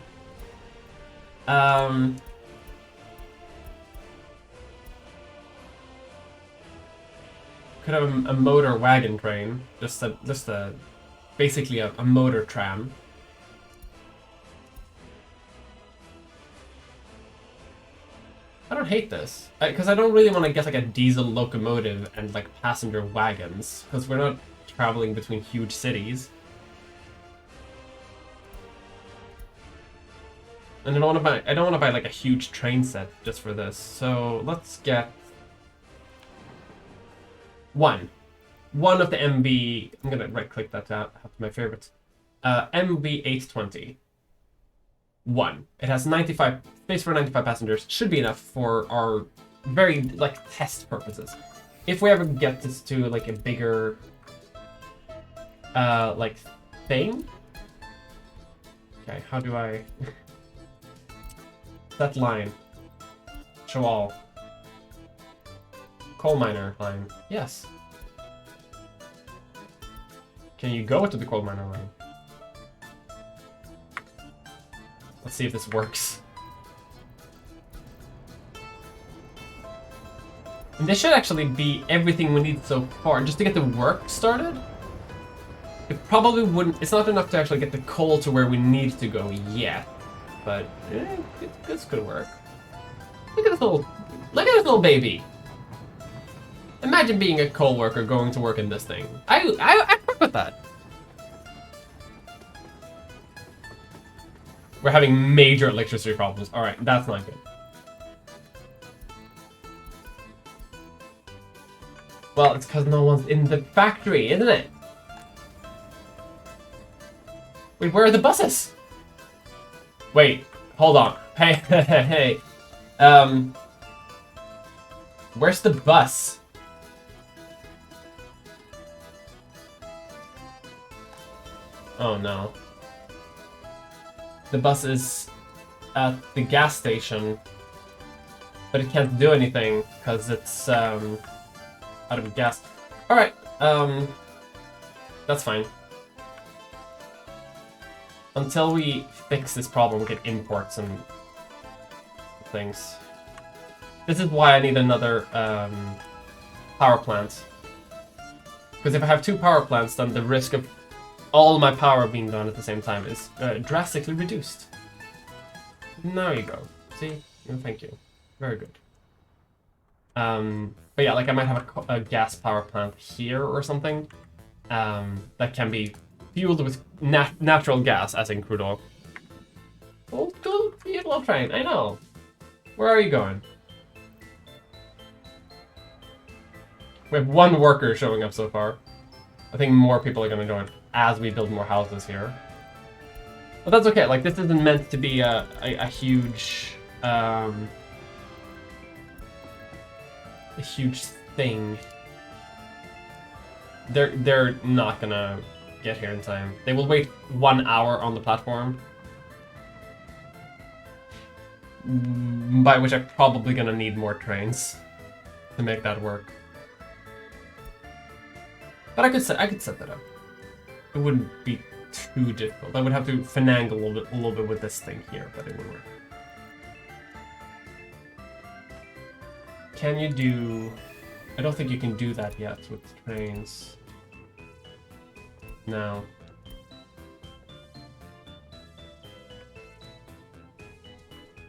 Could have a motor wagon train, basically a motor tram. I don't hate this, because I don't really want to get like a diesel locomotive and like passenger wagons, because we're not traveling between huge cities. And I don't want to buy like a huge train set just for this. So let's get One of the MV. I'm gonna right-click that to have my favorites. MV820. One. It has 95 space for 95 passengers. Should be enough for our very like test purposes. If we ever get this to like a bigger like thing. Okay, how do I that line? Show all. Coal miner line. Yes. Can you go to the coal miner line? Let's see if this works. And this should actually be everything we need so far, just to get the work started. It probably wouldn't, it's not enough to actually get the coal to where we need to go yet. But, this could work. Look at this little baby. Imagine being a coal worker going to work in this thing. I work with that. We're having major electricity problems. Alright, that's not good. Well, it's because no one's in the factory, isn't it? Wait, where are the buses? Wait, hold on. Hey, hey. Where's the bus? Oh no. The bus is at the gas station, but it can't do anything because it's out of gas. Alright, that's fine. Until we fix this problem, we get imports and things. This is why I need another power plant. Because if I have two power plants, then the risk of all my power being done at the same time is drastically reduced. There you go. See? Thank you. Very good. But yeah, like I might have a gas power plant here or something that can be fueled with natural gas, as in crude oil. Oh, cool, little train. I know. Where are you going? We have one worker showing up so far. I think more people are going to join as we build more houses here. But that's okay. Like, this isn't meant to be a huge thing. They're not gonna get here in time. They will wait 1 hour on the platform. By which I'm probably gonna need more trains to make that work. But I could set that up. It wouldn't be too difficult. I would have to finagle a little bit with this thing here, but it would work. Can you do... I don't think you can do that yet with trains. No.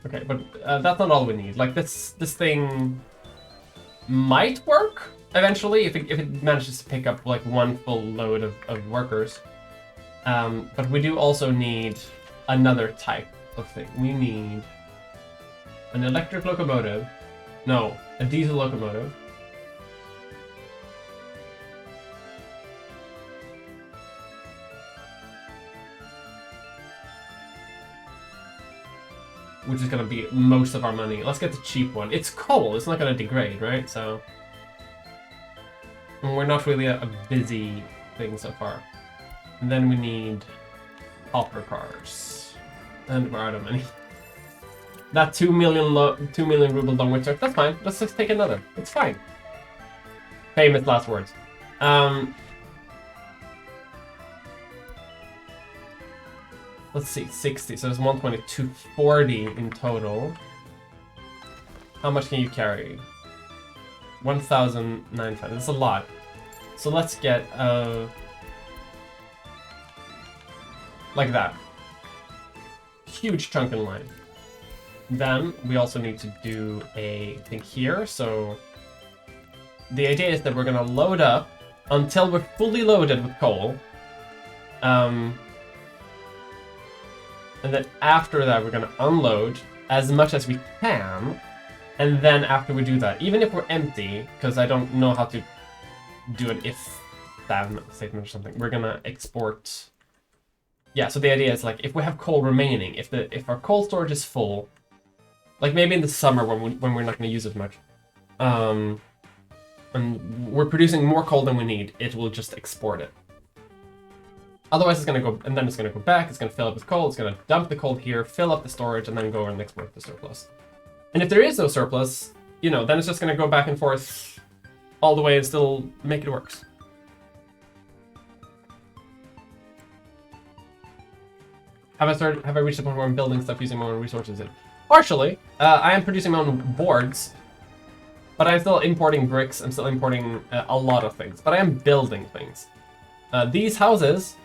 Okay, but that's not all we need. Like, this thing might work eventually if it manages to pick up like one full load of workers. But we do also need another type of thing. We need an electric locomotive. No, a diesel locomotive. Which is going to be most of our money. Let's get the cheap one. It's coal. It's not going to degrade, right? So we're not really a busy thing so far. And then we need hopper cars. And we're out of money. That 2 million ruble long way truck, that's fine. Let's just take another. It's fine. Famous last words. Let's see, 60. So it's 120, 240 in total. How much can you carry? 1,900. That's a lot. So let's get like that. Huge chunk in line. Then we also need to do a thing here. So the idea is that we're gonna load up until we're fully loaded with coal. And then after that, we're going to unload as much as we can. And then after we do that, even if we're empty, because I don't know how to do an if then statement or something. We're gonna export. Yeah, so the idea is like if we have coal remaining, if our coal storage is full, like maybe in the summer when we're not gonna use it much, and we're producing more coal than we need, it will just export it. Otherwise, it's gonna go, and then it's gonna go back. It's gonna fill up with coal. It's gonna dump the coal here, fill up the storage, and then go and export the surplus. And if there is no surplus, you know, then it's just gonna go back and forth all the way and still make it work. Have I reached the point where I'm building stuff using my own resources? Partially. I am producing my own boards, but I'm still importing bricks. I'm still importing a lot of things, but I am building things. These houses,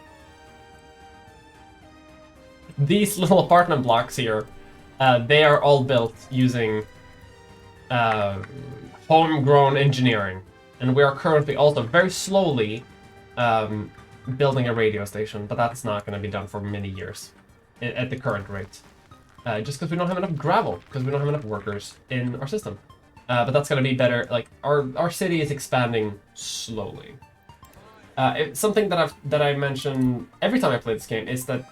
these little apartment blocks here, they are all built using homegrown engineering. And we are currently also very slowly building a radio station, but that's not going to be done for many years at the current rate. Just because we don't have enough gravel, because we don't have enough workers in our system. But that's going to be better. Like our city is expanding slowly. Something that I mention every time I play this game is that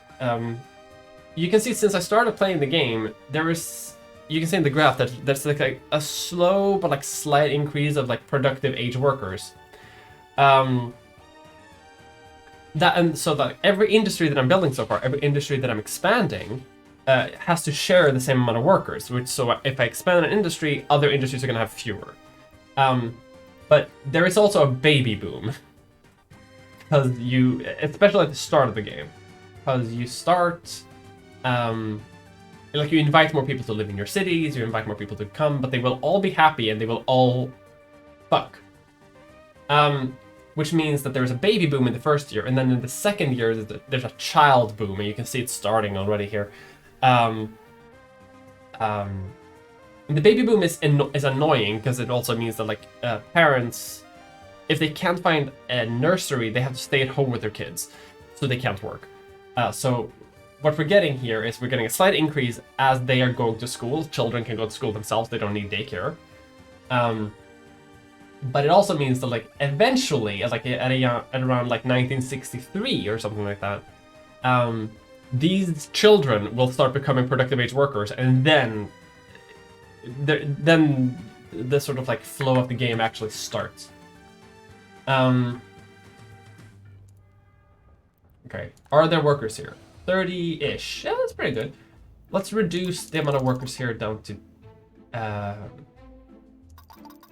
you can see since I started playing the game, you can see in the graph that there's like a slow but like slight increase of like productive age workers. So that every industry that I'm building so far, every industry that I'm expanding, has to share the same amount of workers. So if I expand an industry, other industries are going to have fewer. But there is also a baby boom, because especially at the start of the game, because you start, like you invite more people to live in your cities, you invite more people to come, but they will all be happy and they will all fuck. Which means that there's a baby boom in the first year, and then in the second year there's a child boom, and you can see it starting already here. The baby boom is annoying because it also means that like parents, if they can't find a nursery, they have to stay at home with their kids, so they can't work. So what we're getting here is we're getting a slight increase as they are going to school. Children can go to school themselves; they don't need daycare. But it also means that like eventually, at around like 1963 or something like that, these children will start becoming productive age workers, and then the sort of like flow of the game actually starts. Okay, are there workers here? 30-ish. Yeah, that's pretty good. Let's reduce the amount of workers here down to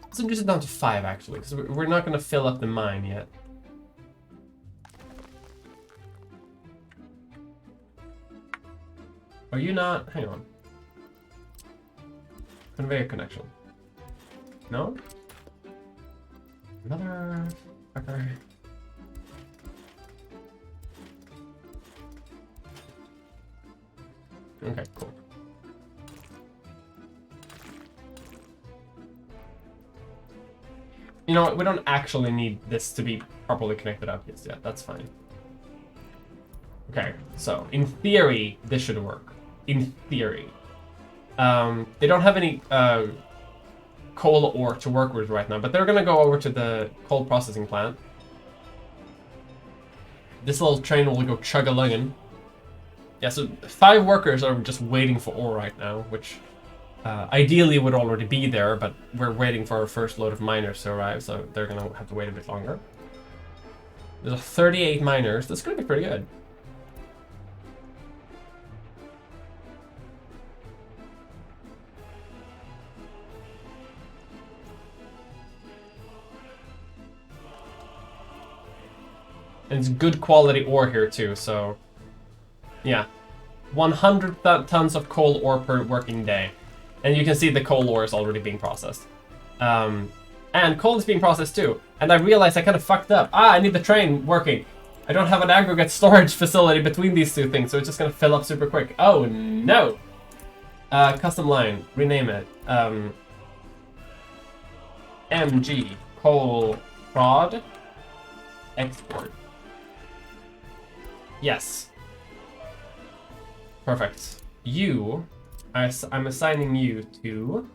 let's reduce it down to 5 actually, because we're not going to fill up the mine yet. Are you not? Hang on. Conveyor connection. No? Another fucker. Okay, cool. You know what, we don't actually need this to be properly connected up yet, that's fine. Okay, so in theory, this should work. In theory. They don't have any coal ore to work with right now, but they're gonna go over to the coal processing plant. This little train will go chug-a-lungin'. Yeah, so 5 workers are just waiting for ore right now, which ideally would already be there, but we're waiting for our first load of miners to arrive, so they're gonna have to wait a bit longer. There's 38 miners. That's gonna be pretty good. And it's good quality ore here too, so yeah. 100 tons of coal ore per working day. And you can see the coal ore is already being processed. And coal is being processed too. And I realized I kind of fucked up. I need the train working. I don't have an aggregate storage facility between these two things, so it's just gonna fill up super quick. Oh no! Custom line, rename it. MG, coal, prod, export. Yes. Perfect. I'm assigning you to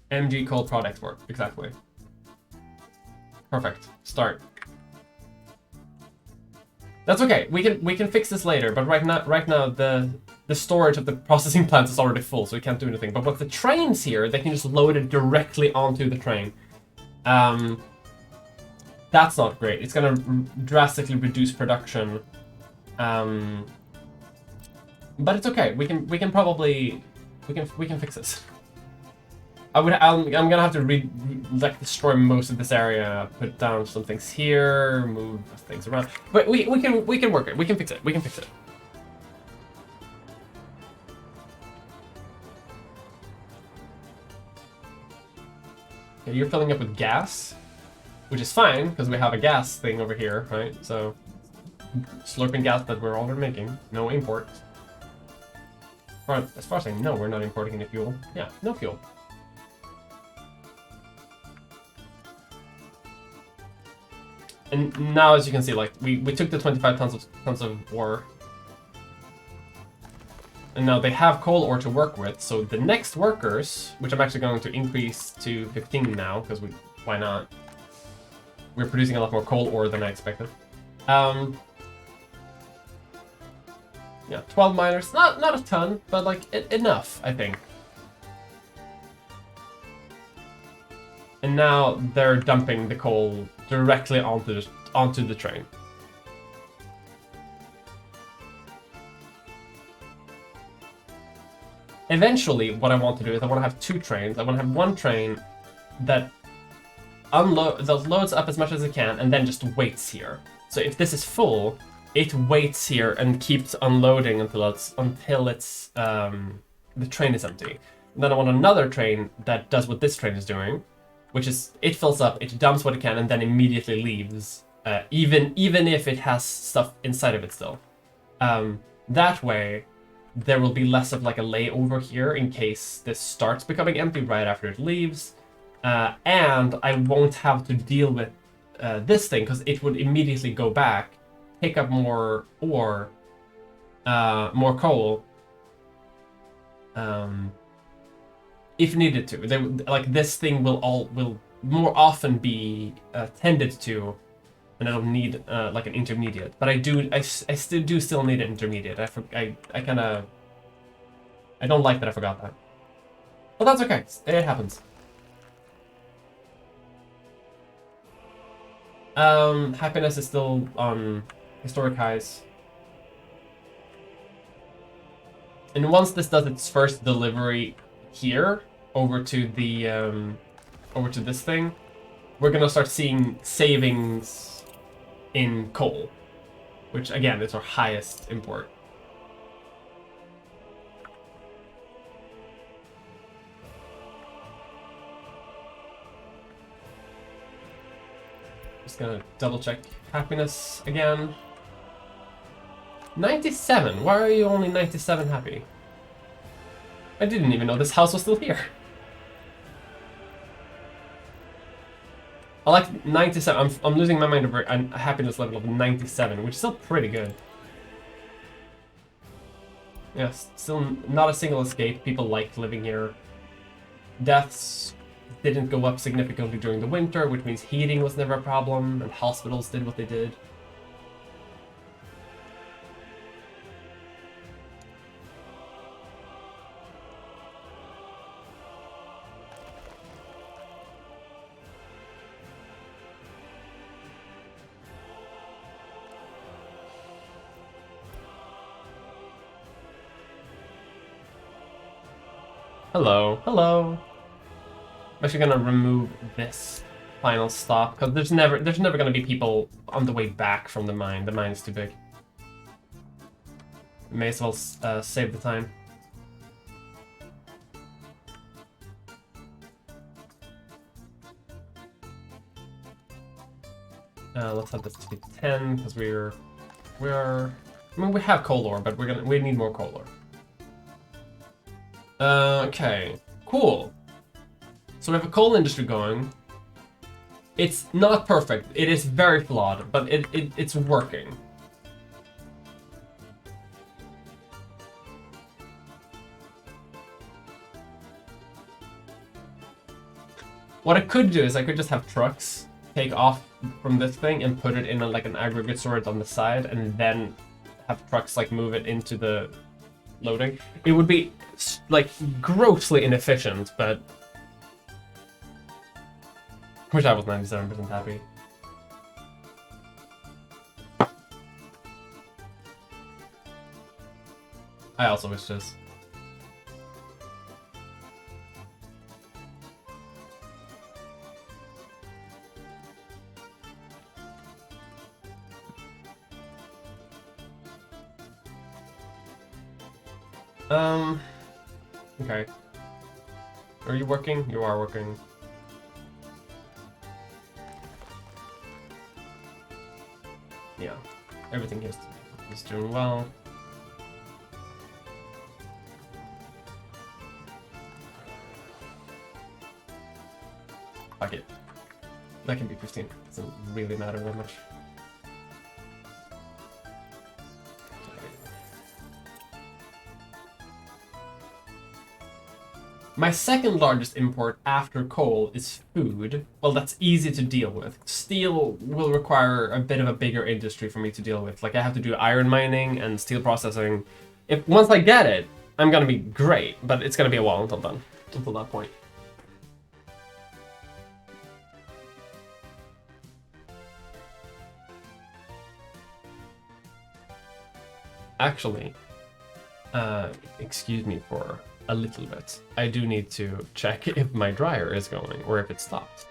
MG coal prod export. Exactly. Perfect. Start. That's okay. We can fix this later. But right now the storage of the processing plant is already full, so we can't do anything. But with the trains here, they can just load it directly onto the train. That's not great. It's gonna drastically reduce production. But it's okay. We can probably fix this. I'm gonna have to destroy most of this area, put down some things here, move things around. But we can work it. We can fix it. We can fix it. Okay, you're filling up with gas, which is fine because we have a gas thing over here, right? So slurping gas that we're already making, no import. As far as I know, we're not importing any fuel. Yeah, no fuel. And now, as you can see, like we took the 25 tons of ore, and now they have coal ore to work with. So the next workers, which I'm actually going to increase to 15 now, because why not? We're producing a lot more coal ore than I expected. Yeah, 12 miners, not a ton, but like enough, I think. And now they're dumping the coal directly onto the train. Eventually, what I want to do is I want to have two trains. I want to have one train that loads up as much as it can and then just waits here. So if this is full, it waits here and keeps unloading until the train is empty. And then I want another train that does what this train is doing, which is it fills up, it dumps what it can, and then immediately leaves, even if it has stuff inside of it still. That way, there will be less of like a layover here in case this starts becoming empty right after it leaves, and I won't have to deal with this thing because it would immediately go back, pick up more ore, more coal, if needed to. Like this thing will more often be tended to, and it'll need like an intermediate. But I still need an intermediate. I don't like that I forgot that. But that's okay. It happens. Happiness is still on historic highs. And once this does its first delivery here over to this thing, we're gonna start seeing savings in coal, which again is our highest import. Just gonna double check happiness again. 97. Why are you only 97 happy? I didn't even know this house was still here. I like 97. I'm losing my mind over a happiness level of 97, which is still pretty good. Yes, still not a single escape. People liked living here. Deaths didn't go up significantly during the winter, which means heating was never a problem, and hospitals did what they did. Hello, hello. I'm actually gonna remove this final stop because there's never gonna be people on the way back from the mine. The mine is too big. May as well save the time. Let's have this to be 10 because I mean we have coal ore, but we need more coal ore. Okay, cool. So we have a coal industry going. It's not perfect. It is very flawed, but it's working. What I could do is I could just have trucks take off from this thing and put it in like an aggregate storage on the side, and then have trucks like move it into the loading. It would be like grossly inefficient, but wish I was 97% happy. I also wish this. Okay. Are you working? You are working. Yeah. Everything here is doing well. Fuck it. That can be 15. Doesn't really matter that much. My second largest import after coal is food. Well, that's easy to deal with. Steel will require a bit of a bigger industry for me to deal with. Like, I have to do iron mining and steel processing. Once I get it, I'm gonna be great, but it's gonna be a while until that point. Actually, excuse me for a little bit. I do need to check if my dryer is going or if it stopped.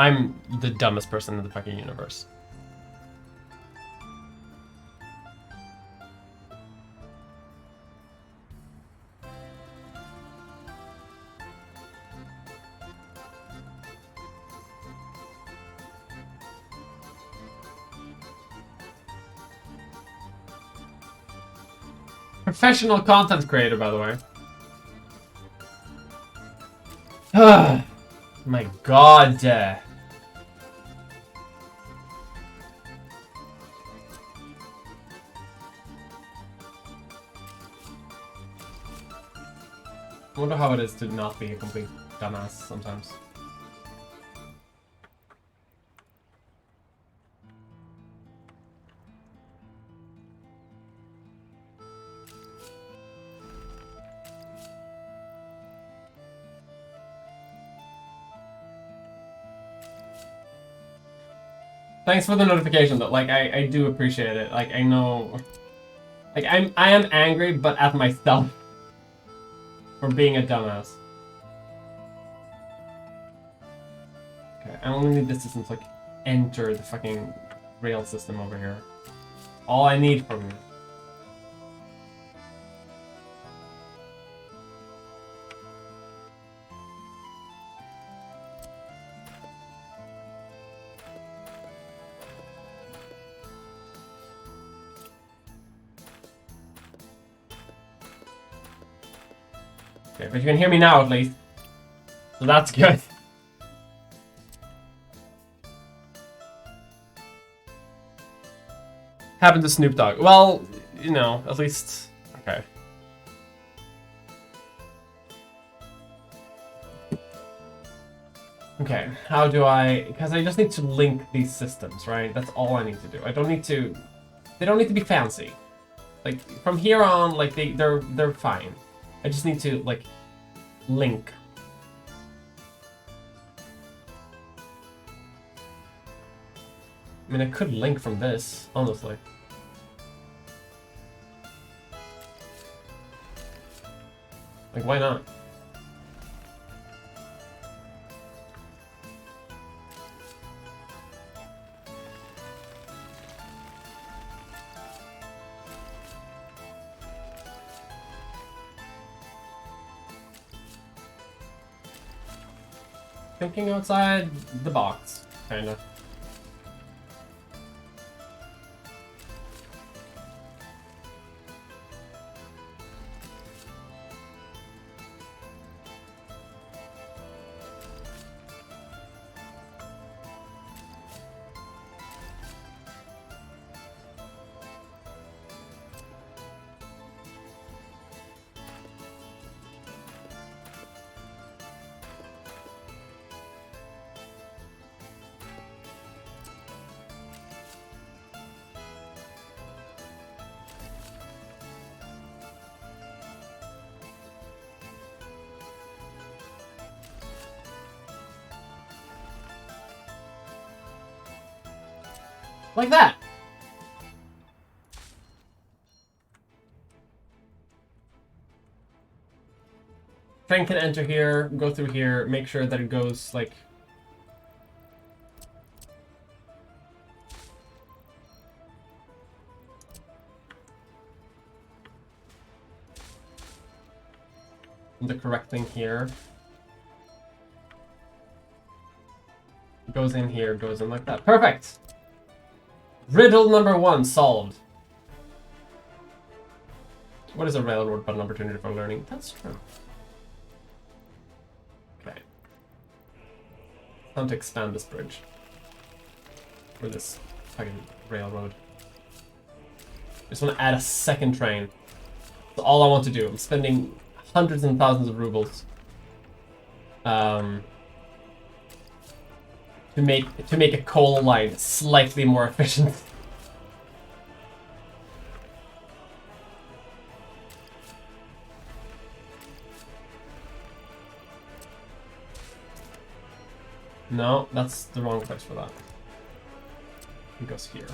I'm the dumbest person in the fucking universe. Professional content creator, by the way. My god. I wonder how it is to not be a complete dumbass sometimes. Thanks for the notification though, like I do appreciate it. Like I know, like I am angry, but at myself for being a dumbass. Okay, I only need this system to like enter the fucking rail system over here. All I need from you. Okay, but you can hear me now at least. So that's good. Happened to Snoop Dogg. Well, you know, at least... Okay. Okay, how do I... Because I just need to link these systems, right? That's all I need to do. I don't need to... They don't need to be fancy. Like, from here on, like, they're fine. I just need to, like, link. I mean, I could link from this, honestly. Like, why not? Thinking outside the box, kinda. Like that. Train can enter here, go through here, make sure that it goes like... the correct thing here. Goes in here, goes in like that. Perfect! Riddle number 1 solved. What is a railroad but an opportunity for learning? That's true. Okay. Time to expand this bridge. Or this fucking railroad. I just want to add a second train. That's all I want to do. I'm spending hundreds and thousands of rubles. To make a coal line slightly more efficient. No, that's the wrong place for that. It goes here.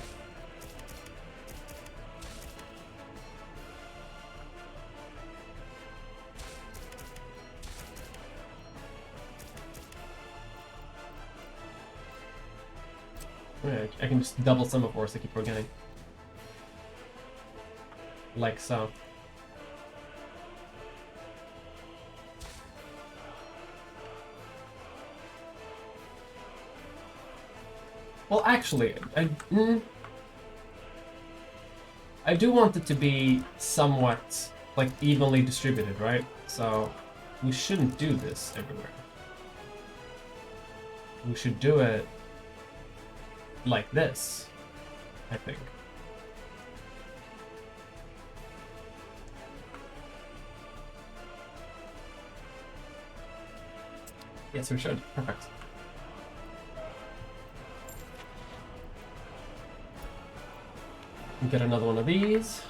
Oh, yeah, I can just double semaphores, I keep forgetting. Like so. Well, actually, I do want it to be somewhat, like, evenly distributed, right? So, we shouldn't do this everywhere. We should do it like this, I think. Yes, we should. Perfect. Get another one of these.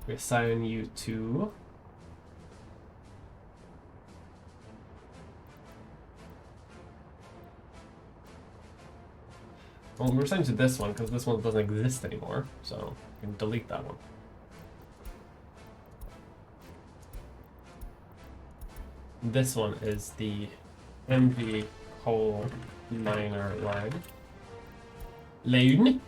We assign you to... Well, we're assigned to this one because this one doesn't exist anymore, so we can delete that one. This one is the MV coal miner line. Lane.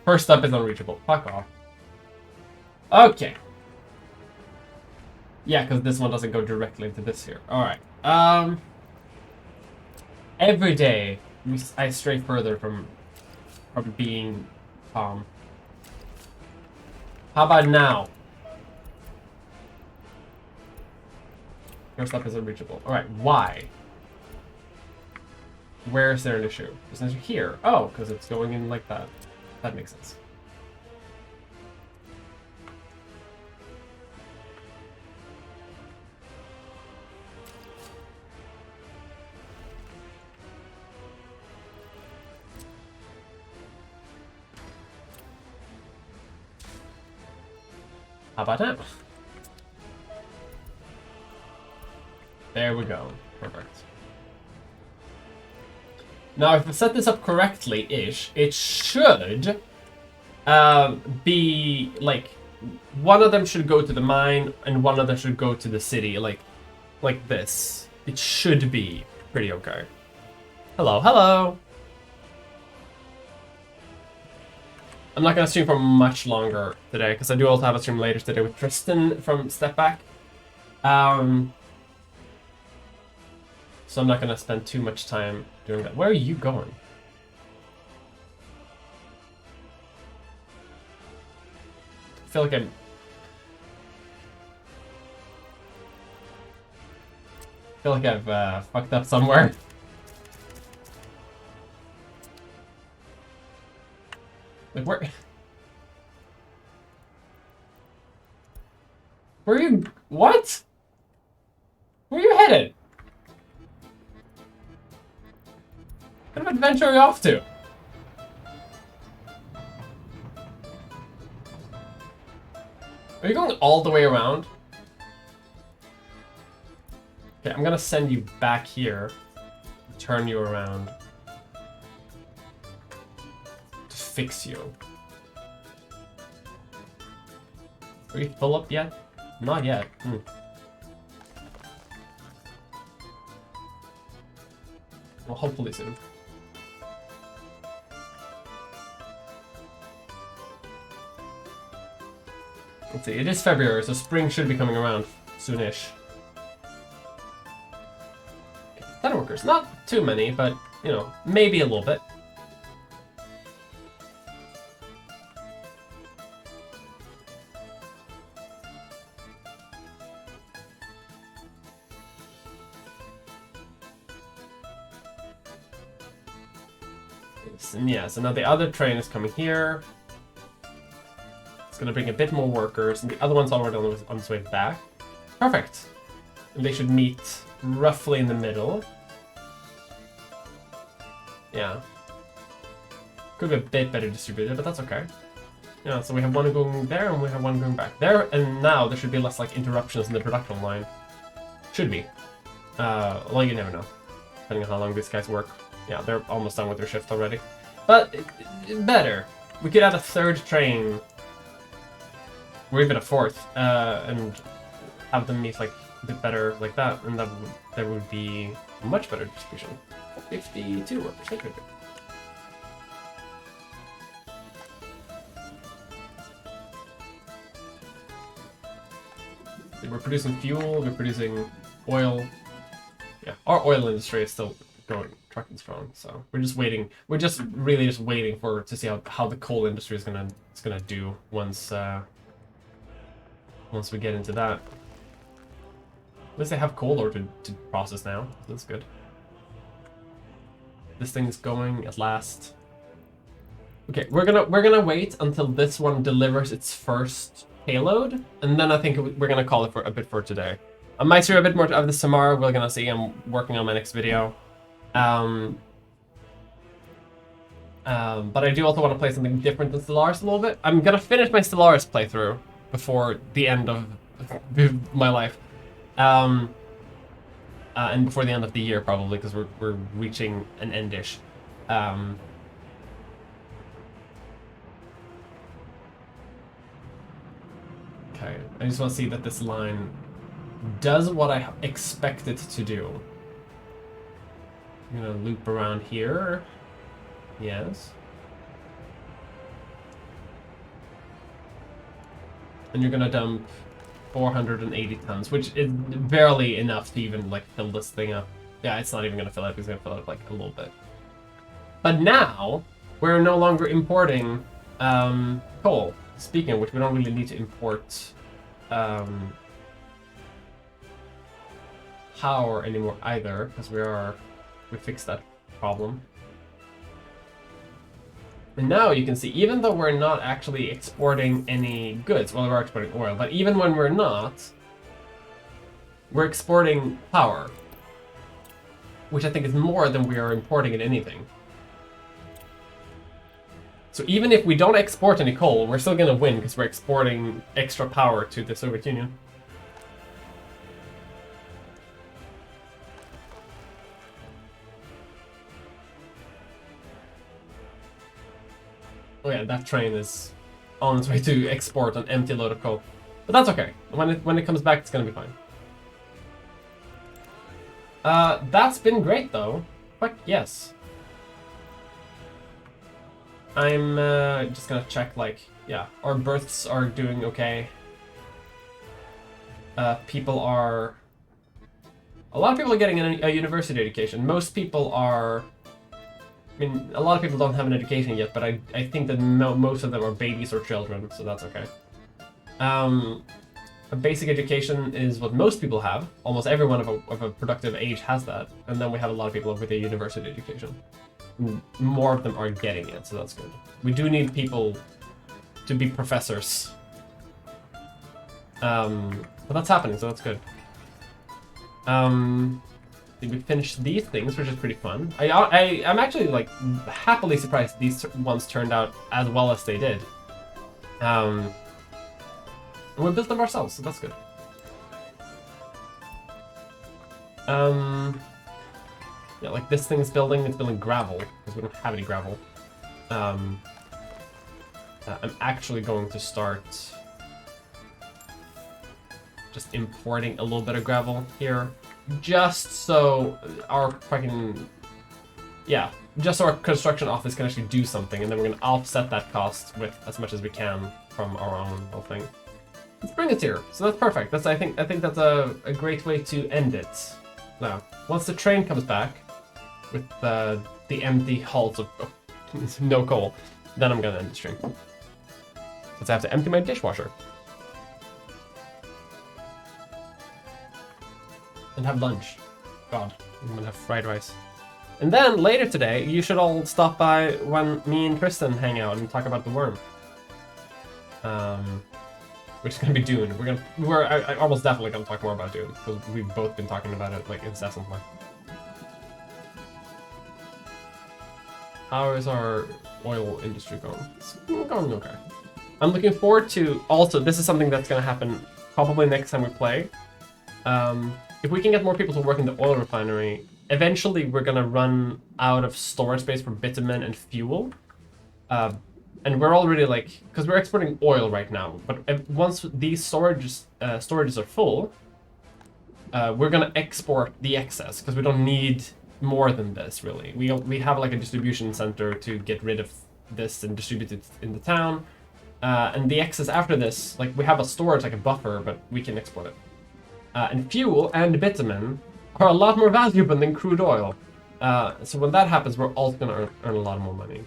First up is unreachable. Fuck off. Okay. Yeah, because this one doesn't go directly into this here. Alright. Every day, I stray further from being calm. How about now? First up is unreachable. Alright, why? Where is there an issue? There's an issue here. Oh, because it's going in like that. That makes sense. How about that? There we go. Perfect. Now, if I set this up correctly-ish, it should be, like, one of them should go to the mine, and one of them should go to the city, like this. It should be pretty okay. Hello, hello! I'm not going to stream for much longer today, because I do also have a stream later today with Tristan from Step Back. So I'm not going to spend too much time doing that. Where are you going? I feel like I've fucked up somewhere. Like, where are you? What? Where are you headed? What kind of adventure are you off to? Are you going all the way around? Okay, I'm gonna send you back here. Turn you around. To fix you. Are you full up yet? Not yet. Well, hopefully soon. Let's see, it is February, so spring should be coming around soonish. Better workers, not too many, but, you know, maybe a little bit. And yeah, so now the other train is coming here. It's gonna bring a bit more workers, and the other one's already on its way back. Perfect. And they should meet roughly in the middle. Yeah. Could be a bit better distributed, but that's okay. Yeah, so we have one going there, and we have one going back there, and now there should be less, like, interruptions in the production line. Should be. Well, you never know. Depending on how long these guys work. Yeah, they're almost done with their shift already. But, better. We could add a third train or even a fourth, and have them meet like a bit better like that, and there would be much better distribution. 52 workers. Okay. We're producing fuel, we're producing oil. Yeah, our oil industry is still going trucking strong, so we're just waiting. We're just really just waiting to see how the coal industry is gonna do once we get into that. At least they have coal ore to process now, so that's good. This thing is going at last. Okay, we're gonna wait until this one delivers its first payload, and then I think we're gonna call it for a bit for today. I might do a bit more of this tomorrow. We're gonna see. I'm working on my next video. But I do also want to play something different than Stellaris a little bit. I'm gonna finish my Stellaris playthrough before the end of my life, and before the end of the year probably, because we're reaching an endish. Okay, I just want to see that this line does what I expect it to do. I'm gonna loop around here. Yes. And you're gonna dump 480 tons, which is barely enough to even like fill this thing up. Yeah, it's not even gonna fill it. It's gonna fill it up like a little bit. But now we're no longer importing coal. Speaking of which, we don't really need to import power anymore either, because we fixed that problem. And now you can see, even though we're not actually exporting any goods, well, we're exporting oil, but even when we're not, we're exporting power, which I think is more than we are importing in anything. So even if we don't export any coal, we're still gonna win because we're exporting extra power to the Soviet Union. Oh yeah, that train is on its way to export an empty load of coal. But that's okay. When it comes back, it's gonna be fine. That's been great though. Fuck yes. I'm just gonna check, like, yeah, our births are doing okay. A lot of people are getting a university education. Most people are, I mean, a lot of people don't have an education yet, but I think that most of them are babies or children, so that's okay. A basic education is what most people have. Almost everyone of a productive age has that. And then we have a lot of people with a university education. More of them are getting it, so that's good. We do need people to be professors. But that's happening, so that's good. We finished these things, which is pretty fun. I'm actually, like, happily surprised these ones turned out as well as they did. And we built them ourselves, so that's good. Yeah, like this thing is building, it's building gravel, because we don't have any gravel. I'm actually going to start just importing a little bit of gravel here, just so our fucking, yeah, just so our construction office can actually do something, and then we're going to offset that cost with as much as we can from our own whole thing. Let's bring it here. So that's perfect. I think that's a great way to end it. Now, once the train comes back with the empty hulls of no coal, then I'm gonna end the stream. Because I have to empty my dishwasher. And have lunch. God, I'm gonna have fried rice. And then later today, you should all stop by when me and Tristan hang out and talk about the worm. Which is gonna be Dune. I almost definitely gonna talk more about Dune because we've both been talking about it like incessantly. How is our oil industry going? It's going okay. I'm looking forward to also. This is something that's gonna happen probably next time we play. If we can get more people to work in the oil refinery, eventually we're gonna run out of storage space for bitumen and fuel. And we're already like, because we're exporting oil right now, but once these storages are full, we're gonna export the excess because we don't need more than this really. We have like a distribution center to get rid of this and distribute it in the town, and the excess after this, like we have a storage like a buffer, but we can export it. And fuel and bitumen are a lot more valuable than crude oil. So when that happens, we're also gonna earn a lot more money.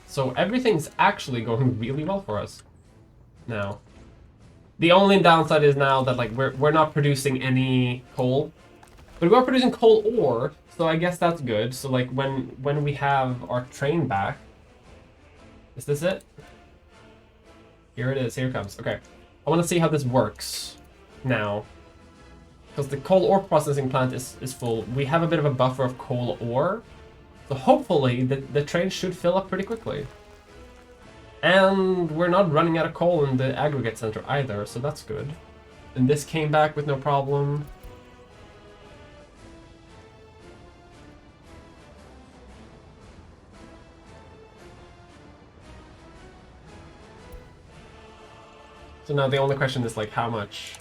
So everything's actually going really well for us now. The only downside is now that like we're not producing any coal, but we are producing coal ore, so I guess that's good. So like when we have our train back, is this it? Here it is. Here it comes. Okay, I want to see how this works now, because the coal ore processing plant is full. We have a bit of a buffer of coal ore. So hopefully the train should fill up pretty quickly. And we're not running out of coal in the aggregate center either, so that's good. And this came back with no problem. So now the only question is like how much.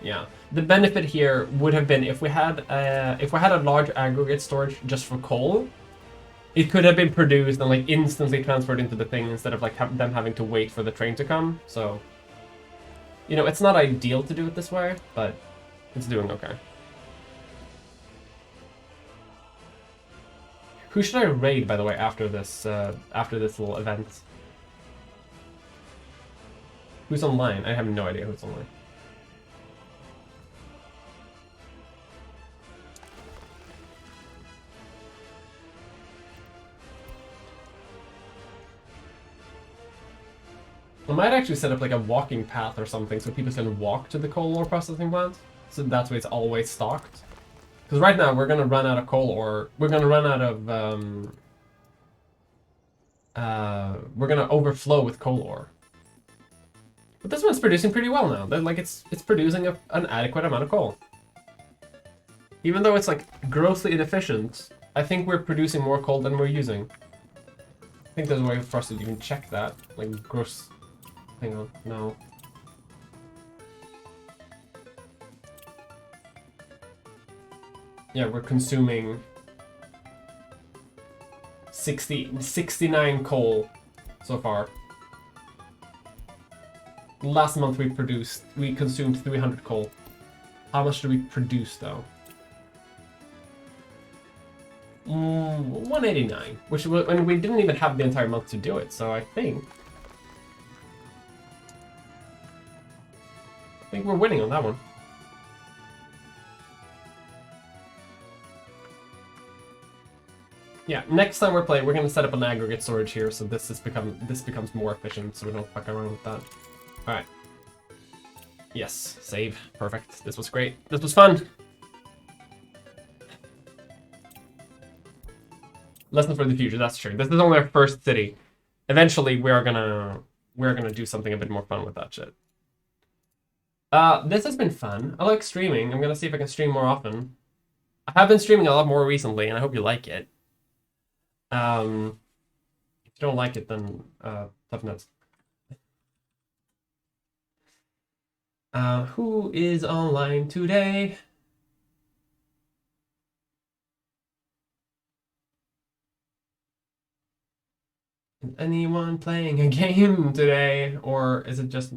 Yeah, the benefit here would have been if we had a large aggregate storage just for coal, it could have been produced and like instantly transferred into the thing instead of like them having to wait for the train to come. So, you know, it's not ideal to do it this way, but it's doing okay. Who should I raid, by the way, after this little event? Who's online? I have no idea who's online. I might actually set up like a walking path or something so people can walk to the coal ore processing plant. So that's why it's always stocked. Because right now we're gonna run out of coal ore. We're gonna run out of we're gonna overflow with coal ore. But this one's producing pretty well now. Like it's producing an adequate amount of coal. Even though it's like grossly inefficient, I think we're producing more coal than we're using. I think there's a way for us to even check that. Like gross. Hang on, no. Yeah, we're consuming 69 coal so far. Last month we consumed 300 coal. How much do we produce though? 189, which and we didn't even have the entire month to do it, so I think we're winning on that one. Yeah, next time we're playing, we're gonna set up an aggregate storage here, so this becomes more efficient, so we don't fuck around with that. All right. Yes, save. Perfect. This was great. This was fun. Lesson for the future. That's true. This is only our first city. Eventually, we're gonna do something a bit more fun with that shit. This has been fun. I like streaming. I'm gonna see if I can stream more often. I have been streaming a lot more recently, and I hope you like it. If you don't like it, then tough nuts. Who is online today? Is anyone playing a game today? Or is it just...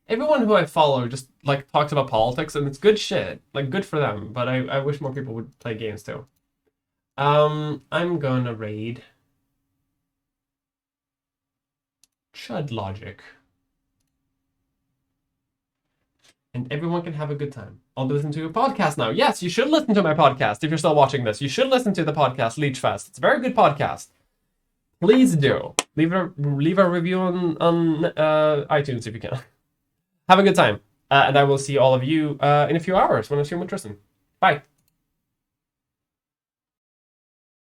Everyone who I follow just, like, talks about politics, and it's good shit. Like, good for them, but I wish more people would play games, too. I'm gonna raid Chud Logic. And everyone can have a good time. I'll listen to a podcast now. Yes, you should listen to my podcast if you're still watching this. You should listen to the podcast Leechfest. It's a very good podcast. Please do. Leave a review on iTunes if you can. Have a good time. And I will see all of you in a few hours when I stream with Tristan. Bye.